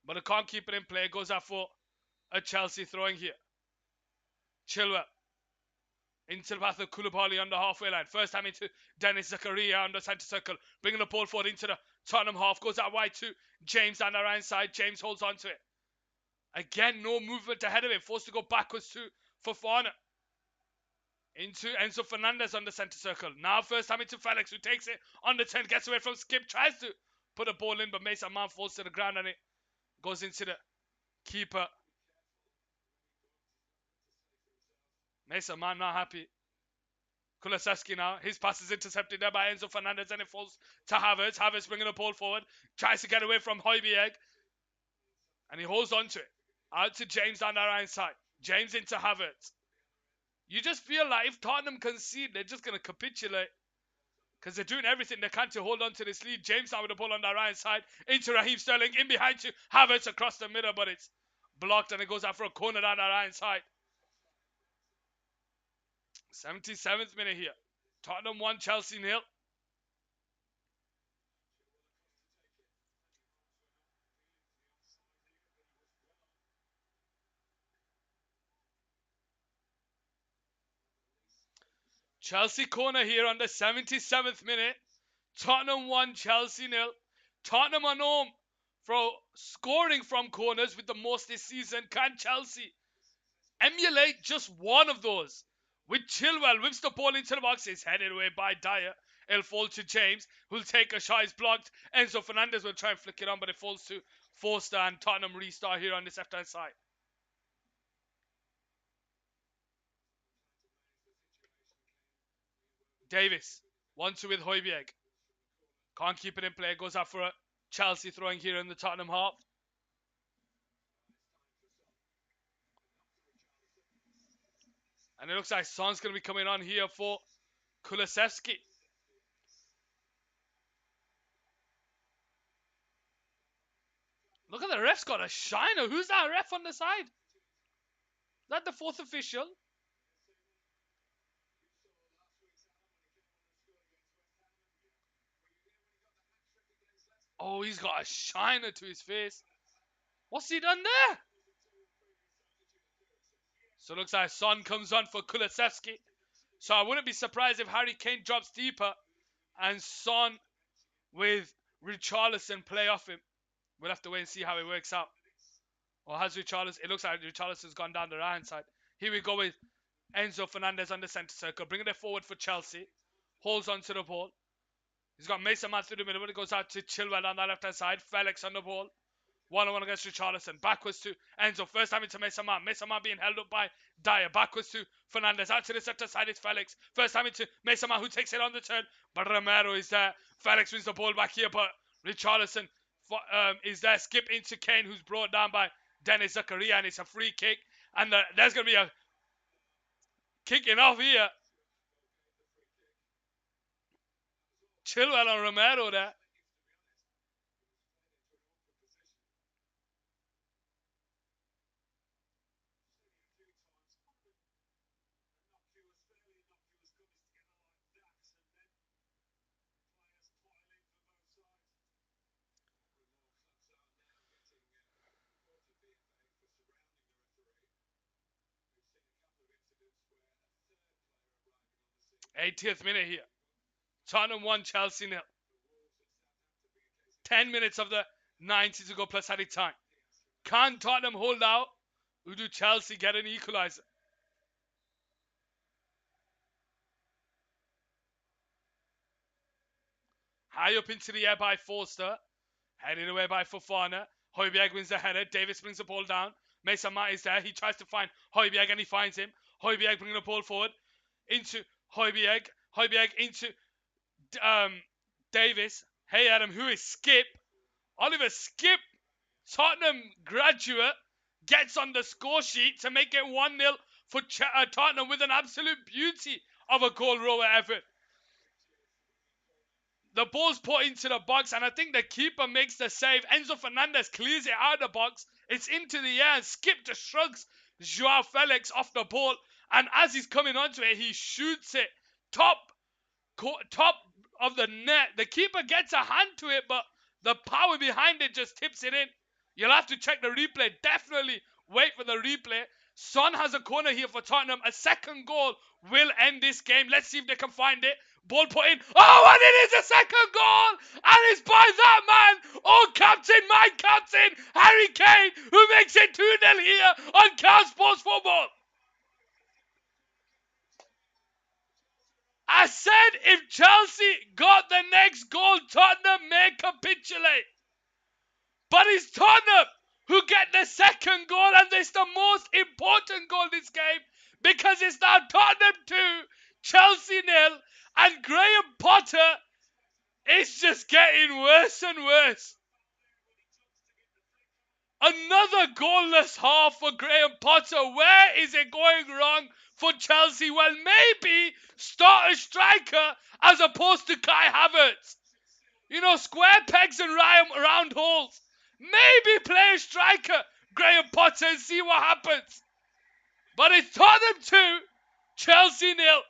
[SPEAKER 1] but it can't keep it in play. Goes out for a Chelsea throwing here. Chilwell into the path of Koulibaly on the halfway line. First time into Dennis Zakaria on the centre circle. Bringing the ball forward into the Tottenham half. Goes out wide to James down the right side. James holds on to it. Again, no movement ahead of him. Forced to go backwards to Fofana. Into Enzo Fernandez on the centre circle. Now first time into Felix, who takes it on the 10. Gets away from Skip. Tries to put a ball in, but Mason Mount falls to the ground and it goes into the keeper. Mason Mount not happy. Kulusevski now. His pass is intercepted there by Enzo Fernandez and it falls to Havertz. Havertz bringing the ball forward. Tries to get away from Højbjerg. And he holds on to it. Out to James down the right side. James into Havertz. You just feel like if Tottenham concede, they're just going to capitulate. Because they're doing everything they can to hold on to this lead. James now with the ball on the right side. Into Raheem Sterling. In behind to Havertz across the middle. But it's blocked and it goes out for a corner down the right side. 77th minute here. Tottenham 1, Chelsea 0. Chelsea corner here on the 77th minute. Tottenham 1, Chelsea 0. Tottenham are known for scoring from corners with the most this season. Can Chelsea emulate just one of those? With Chilwell whips the ball into the box. It's headed away by Dyer. It'll fall to James, who'll take a shot. It's blocked. Enzo Fernandez will try and flick it on, but it falls to Forster, and Tottenham restart here on this left-hand side. Davis, 1-2 with Højbjerg. Can't keep it in play. Goes out for a Chelsea throwing here in the Tottenham half. And it looks like Son's going to be coming on here for Kulusevski. Look at the ref's got a shiner. Who's that ref on the side? Is that the fourth official? Oh, he's got a shiner to his face. What's he done there? So it looks like Son comes on for Kulusevski. So I wouldn't be surprised if Harry Kane drops deeper and Son with Richarlison play off him. We'll have to wait and see how it works out. Or has Richarlison... It looks like Richarlison's gone down the right hand side. Here we go with Enzo Fernandez on the centre circle. Bringing it forward for Chelsea. Holds on to the ball. He's got Mason Mount through the middle, but it goes out to Chilwell on the left-hand side. Felix on the ball. 1-on-1 against Richarlison. Backwards to Enzo. First time into Mason Mount. Mason Mount being held up by Dyer. Backwards to Fernandez. Out to the center side is Felix. First time into Mason Mount, who takes it on the turn. But Romero is there. Felix wins the ball back here, but Richarlison is there. Skip into Kane, who's brought down by Dennis Zakaria, and it's a free kick. And there's going to be a kicking off here. Chilwell and Romero there. 80th minute here. Tottenham 1, Chelsea 0. 10 minutes of the 90 to go plus added time. Can Tottenham hold out? Or do Chelsea get an equaliser? High up into the air by Forster. Headed away by Fofana. Højbjerg wins the header. Davis brings the ball down. Mason Mount is there. He tries to find Højbjerg and he finds him. Højbjerg bringing the ball forward. Into Højbjerg. Højbjerg into Davis. Hey Adam, who is Skip? Oliver Skip, Tottenham graduate, gets on the score sheet to make it 1-0 for Tottenham with an absolute beauty of a goal, Rower Everett. The ball's put into the box, and I think the keeper makes the save. Enzo Fernandez clears it out of the box. It's into the air, and Skip just shrugs Joao Felix off the ball. And as he's coming onto it, he shoots it top of the net. The keeper gets a hand to it, but the power behind it just tips it in. You'll have to check the replay. Definitely wait for the replay. Son has a corner here for Tottenham. A second goal will end this game. Let's see if they can find it. Ball put in. Oh, and it is a second goal! And it's by that man! Oh, captain, my captain, Harry Kane, who makes it 2-0 here on Cow Sports Football. I said if Chelsea got the next goal, Tottenham may capitulate. But it's Tottenham who get the second goal, and it's the most important goal this game because it's now Tottenham 2, Chelsea 0, and Graham Potter is just getting worse and worse. Another goalless half for Graham Potter. Where is it going wrong for Chelsea? Well, maybe start a striker as opposed to Kai Havertz. You know, square pegs and round holes. Maybe play a striker, Graham Potter, and see what happens. But it's Tottenham 2, Chelsea 0.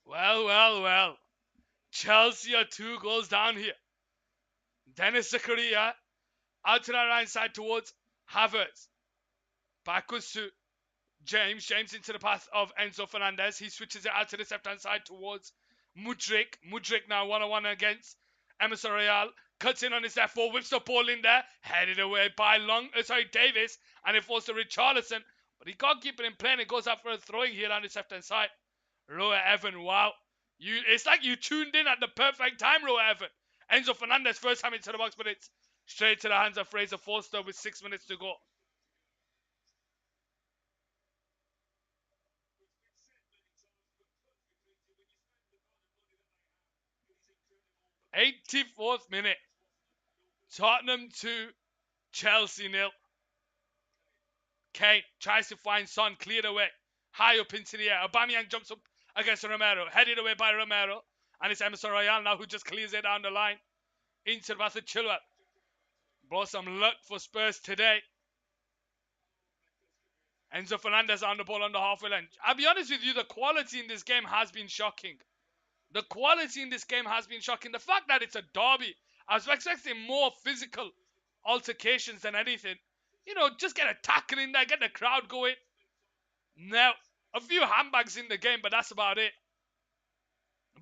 [SPEAKER 1] Well. Chelsea are 2 goals down here. Dennis Zakaria out to the right side towards Havertz. Backwards to James. James into the path of Enzo Fernandez. He switches it out to the left-hand side towards Mudryk. Mudryk now 1-on-1 against Emerson Royale. Cuts in on his left foot. Whips the ball in there. Headed away by Davis. And it falls to Richarlison. But he can't keep it in play. And it goes out for a throwing here on his left-hand side. Roa Evan, wow. It's like you tuned in at the perfect time, Roa Evan. Enzo Fernandez first time into the box, but it's straight to the hands of Fraser Forster with 6 minutes to go. '84th minute. Tottenham 2, Chelsea 0. Kane tries to find Son, cleared away. High up into the air. Aubameyang jumps up against Romero. Headed away by Romero. And it's Emerson Royale now who just clears it down the line. Into the path of Chilwell. Brought some luck for Spurs today. Enzo Fernandez on the ball on the halfway line. I'll be honest with you, the quality in this game has been shocking. The quality in this game has been shocking. The fact that it's a derby, I was expecting more physical altercations than anything. You know, just get a tackle in there, get the crowd going. Now, a few handbags in the game, but that's about it.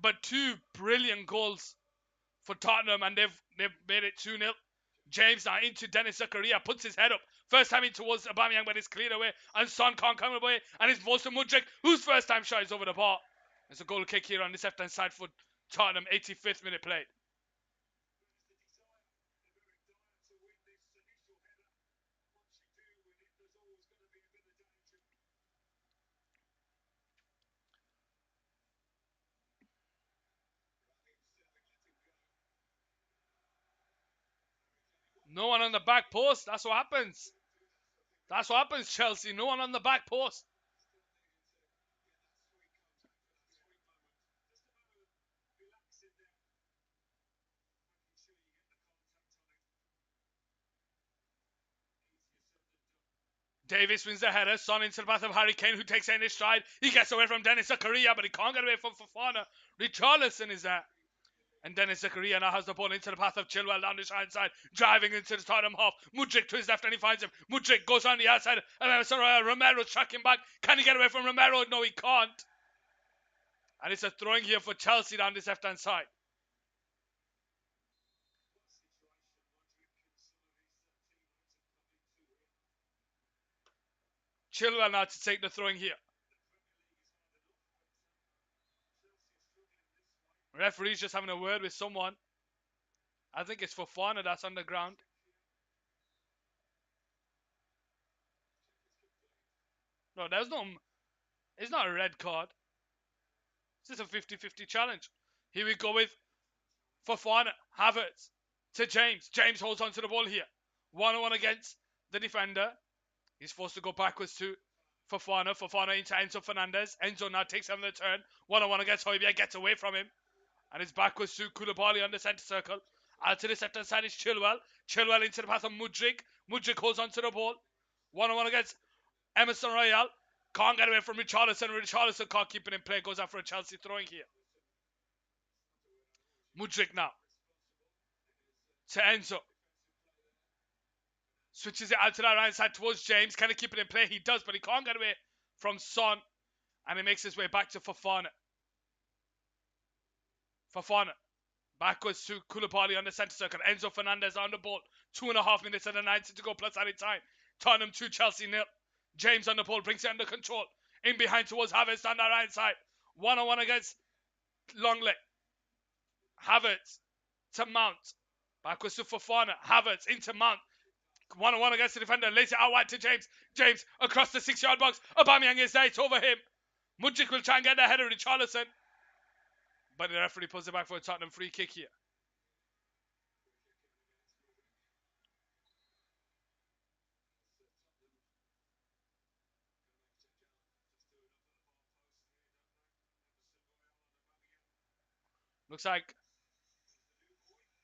[SPEAKER 1] But 2 brilliant goals for Tottenham, and they've made it 2-0. James now into Dennis Zakaria, puts his head up. First time in towards Aubameyang, but it's cleared away. And Son can't come away. And it's Volta Mudryk, whose first time shot is over the bar. There's a goal kick here on this left-hand side for Tottenham, 85th minute played. No one on the back post. That's what happens. That's what happens, Chelsea. No one on the back post. Davis wins the header. Son into the path of Harry Kane, who takes it in his stride. He gets away from Dennis Zakaria, but he can't get away from Fofana. Richarlison is there. And Dennis Zakaria now has the ball into the path of Chilwell down the right side, driving into the Tottenham half. Mudryk to his left and he finds him. Mudryk goes on the outside of Emerson Royal. Romero's tracking back. Can he get away from Romero? No, he can't. And it's a throwing here for Chelsea down this left-hand side. Chilwell now to take the throwing here. Referee's just having a word with someone. I think it's Fofana that's on the ground. No, it's not a red card. This is a 50-50 challenge. Here we go with Fofana, Havertz to James. James holds on to the ball here. 1-on-1 against the defender. He's forced to go backwards to Fofana. Fofana into Enzo Fernandez. Enzo now takes him the turn. 1-on-1 against Højbjerg. Gets away from him. And it's backwards to Koulibaly on the centre circle. Out to the left hand side is Chilwell. Chilwell into the path of Mudryk. Mudryk holds on to the ball. 1-on-1 against Emerson Royal. Can't get away from Richarlison. Richarlison can't keep it in play. Goes out for a Chelsea throwing here. Mudryk now. To Enzo. Switches it out to the right side towards James. Can he keep it in play? He does, but he can't get away from Son. And he makes his way back to Fofana. Fofana. Backwards to Koulibaly on the centre circle. Enzo Fernandez on the ball. 2.5 minutes and a 90 to go plus any time. Tottenham 2, Chelsea 0. James on the ball. Brings it under control. In behind towards Havertz on the right side. 1-on-1 against Longley. Havertz to Mount. Backwards to Fofana. Havertz into Mount. 1-on-1 against the defender. Lays it out wide to James. James across the 6-yard box. Aubameyang is there. It's over him. Mudryk will try and get the header. Richarlison. But the referee pulls it back for a Tottenham free kick here. Looks like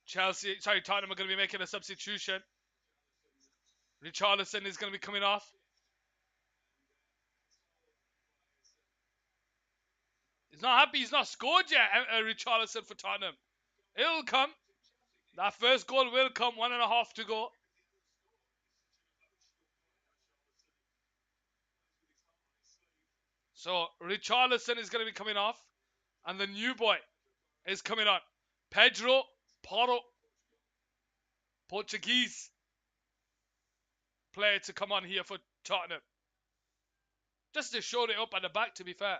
[SPEAKER 1] Tottenham are going to be making a substitution. Richarlison is going to be coming off. He's not happy. He's not scored yet, Richarlison for Tottenham. It'll come. That first goal will come. 1.5 to go. So Richarlison is going to be coming off. And the new boy is coming on. Pedro Porro. Portuguese player to come on here for Tottenham. Just to show it up at the back, to be fair.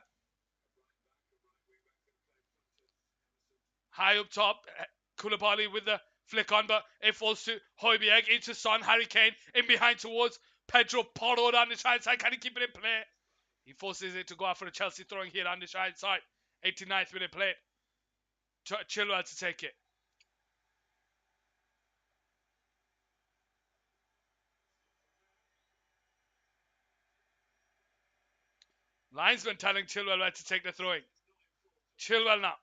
[SPEAKER 1] High up top, Koulibaly with the flick on, but it falls to Højbjerg, into Son, Harry Kane, in behind towards Pedro Porro down the right side. Can he keep it in play? He forces it to go out for a Chelsea throwing here on the right side. 89th minute play. Chilwell to take it. Linesman telling Chilwell where to take the throwing. Chilwell now.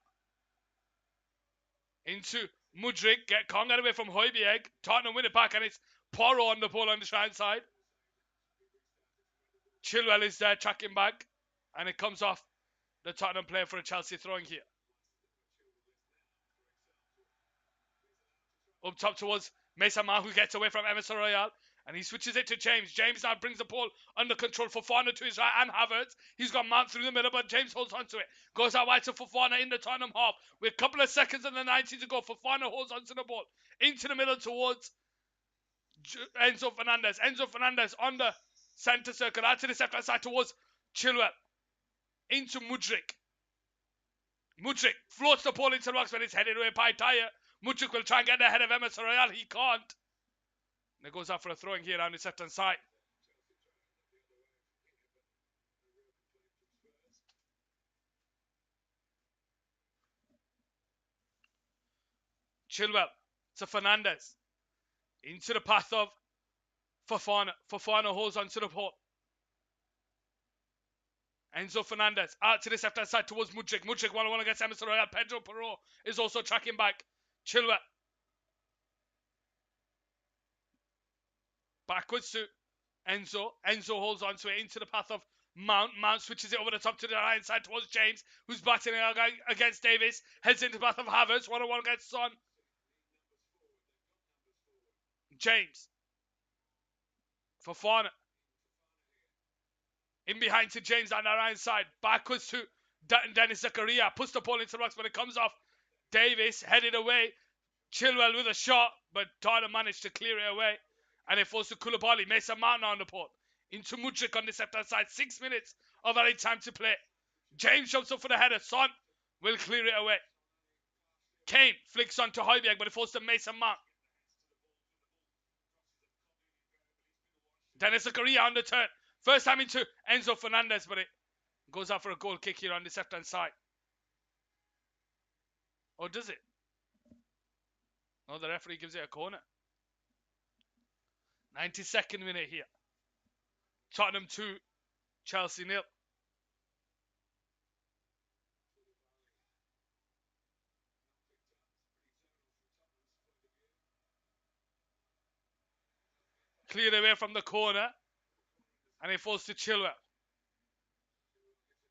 [SPEAKER 1] Into Mudryk. Can't get away from Højbjerg. Tottenham win it back, and it's Porro on the ball on the right side. Chilwell is there tracking back, and it comes off the Tottenham player for a Chelsea throwing here. Up top towards Mason Mount, who gets away from Emerson Royal. And he switches it to James. James now brings the ball under control. Fofana to his right and Havertz. He's got Mount through the middle, but James holds on to it. Goes out wide to Fofana in the Tottenham half. With a couple of seconds and the 90 to go. Fofana holds on to the ball. Into the middle towards Enzo Fernandez. Enzo Fernandez on the centre circle. Out to the left hand side towards Chilwell. Into Mudryk. Mudryk floats the ball into the box, but it's headed away by Dyer. Mudryk will try and get the head of Emerson Royale. He can't. And it goes out for a throwing here on the left hand side. Chilwell to Fernandez. Into the path of Fofana. Fofana holds onto the ball. Enzo Fernandez out to the left hand side towards Mudryk. Mudryk 1-1 against Emerson Royale. Pedro Porro is also tracking back. Chilwell. Backwards to Enzo. Enzo holds onto it into the path of Mount. Mount switches it over the top to the right side towards James, who's battling against Davis. Heads into the path of Havertz. 1-1 against Son. James. Fofana. In behind to James on the right side. Backwards to Dennis Zakaria. Puts the ball into the box, but it comes off Davis. Headed away. Chilwell with a shot, but Tottenham managed to clear it away. And it falls to Koulibaly. Mason Mount on the ball. Into Mudryk on the left-hand side. 6 minutes of added time to play. James jumps up for the header. Son will clear it away. Kane flicks on to Højbjerg, but it falls to Mason Mount. Dennis Zakaria on the turn. First time into Enzo Fernandez, but it goes out for a goal kick here on the left-hand side. Or does it? Oh, the referee gives it a corner. 92nd minute here. Tottenham 2, Chelsea 0. Cleared away from the corner. And it falls to Chilwell.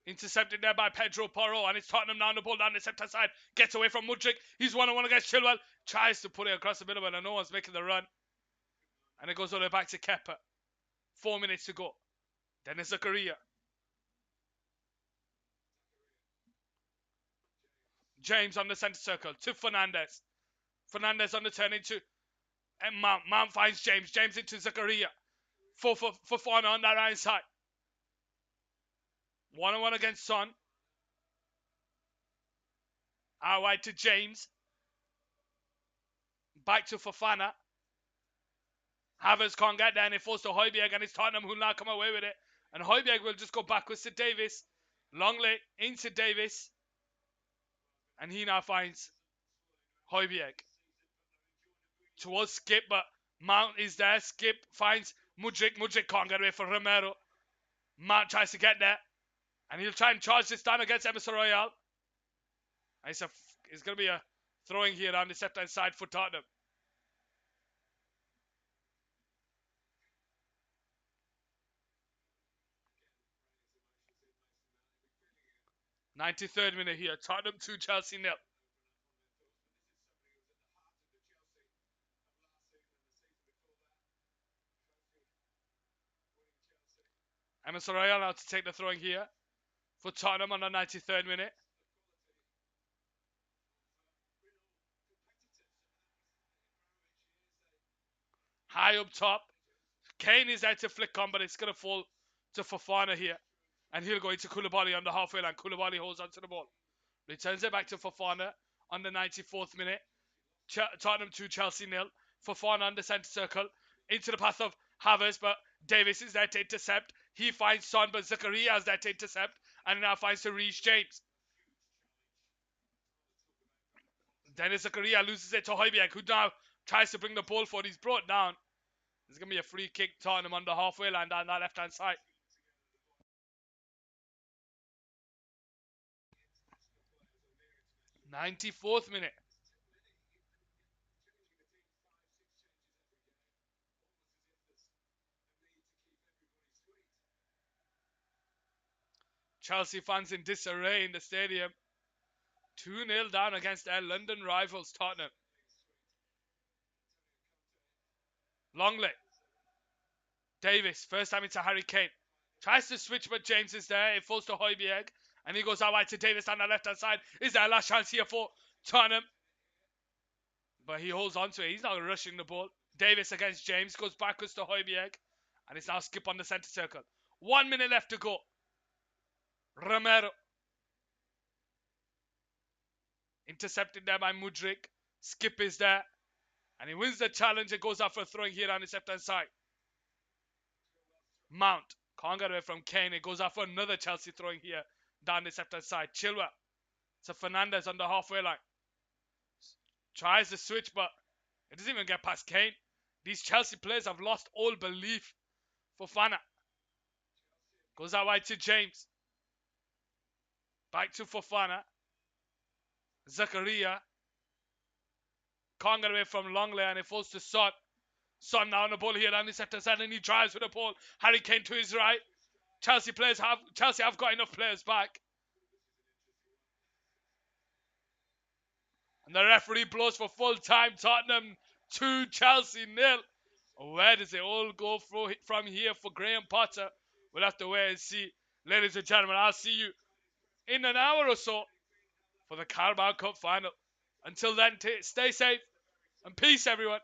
[SPEAKER 1] Intercepted there by Pedro Porro. And it's Tottenham now on the ball down the center side. Gets away from Mudryk. He's 1-1 against Chilwell. Tries to put it across the middle, but no one's making the run. And it goes all the way back to Kepa. 4 minutes to go. Dennis Zakaria. James on the center circle to Fernandez. Fernandez on the turn into Mount. Mount finds James. James into Zakaria. Fofana on that right side. 1-1 against Son. Out wide to James. Back to Fofana. Havertz can't get there and it falls to Højbjerg, and it's Tottenham who'll now come away with it. And Højbjerg will just go backwards to Davis. Longley into Davis. And he now finds Højbjerg. Towards Skip, but Mount is there. Skip finds Mudryk. Mudryk can't get away from Romero. Mount tries to get there. And he'll try and charge this down against Emerson Royale. It's going to be a throwing here on the left-hand side for Tottenham. '93rd minute here. Tottenham 2, Chelsea 0. Emerson Royale now to take the throwing here for Tottenham on the 93rd minute. High up top. Kane is there to flick on, but it's going to fall to Fofana here. And he'll go into Koulibaly on the halfway line. Koulibaly holds onto the ball. Returns it back to Fofana on the 94th minute. Tottenham 2, Chelsea 0. Fofana on the centre circle. Into the path of Havertz, but Davis is there to intercept. He finds Son, but Zakaria is there to intercept. And now finds to reach James. Dennis Zakaria loses it to Højbjerg, who now tries to bring the ball forward. He's brought down. There's going to be a free kick. Tottenham on the halfway line down that left-hand side. 94th minute. Chelsea fans in disarray in the stadium. 2-0 down against their London rivals, Tottenham. Longley. Davis, first time into Harry Kane. Tries to switch, but James is there. It falls to Højbjerg. And he goes out wide to Davis on the left-hand side. Is there a last chance here for Tottenham? But he holds on to it. He's not rushing the ball. Davis against James. Goes backwards to Højbjerg. And it's now Skip on the centre circle. 1 minute left to go. Romero. Intercepted there by Mudryk. Skip is there. And he wins the challenge and goes out for a throwing here on his left-hand side. Mount. Can't get away from Kane. It goes out for another Chelsea throwing here down this left-hand side. Chilwell. So Fernandez on the halfway line. Tries to switch, but it doesn't even get past Kane. These Chelsea players have lost all belief. Fofana. Goes out wide to James. Back to Fofana. Zakaria. Can't get away from Longley and it falls to Son. Son now on the ball here on the left-hand side and he drives with the ball. Harry Kane to his right. Chelsea have got enough players back. And the referee blows for full time. Tottenham 2, Chelsea 0. Where does it all go from here for Graham Potter? We'll have to wait and see. Ladies and gentlemen, I'll see you in an hour or so for the Carabao Cup final. Until then, stay safe and peace, everyone.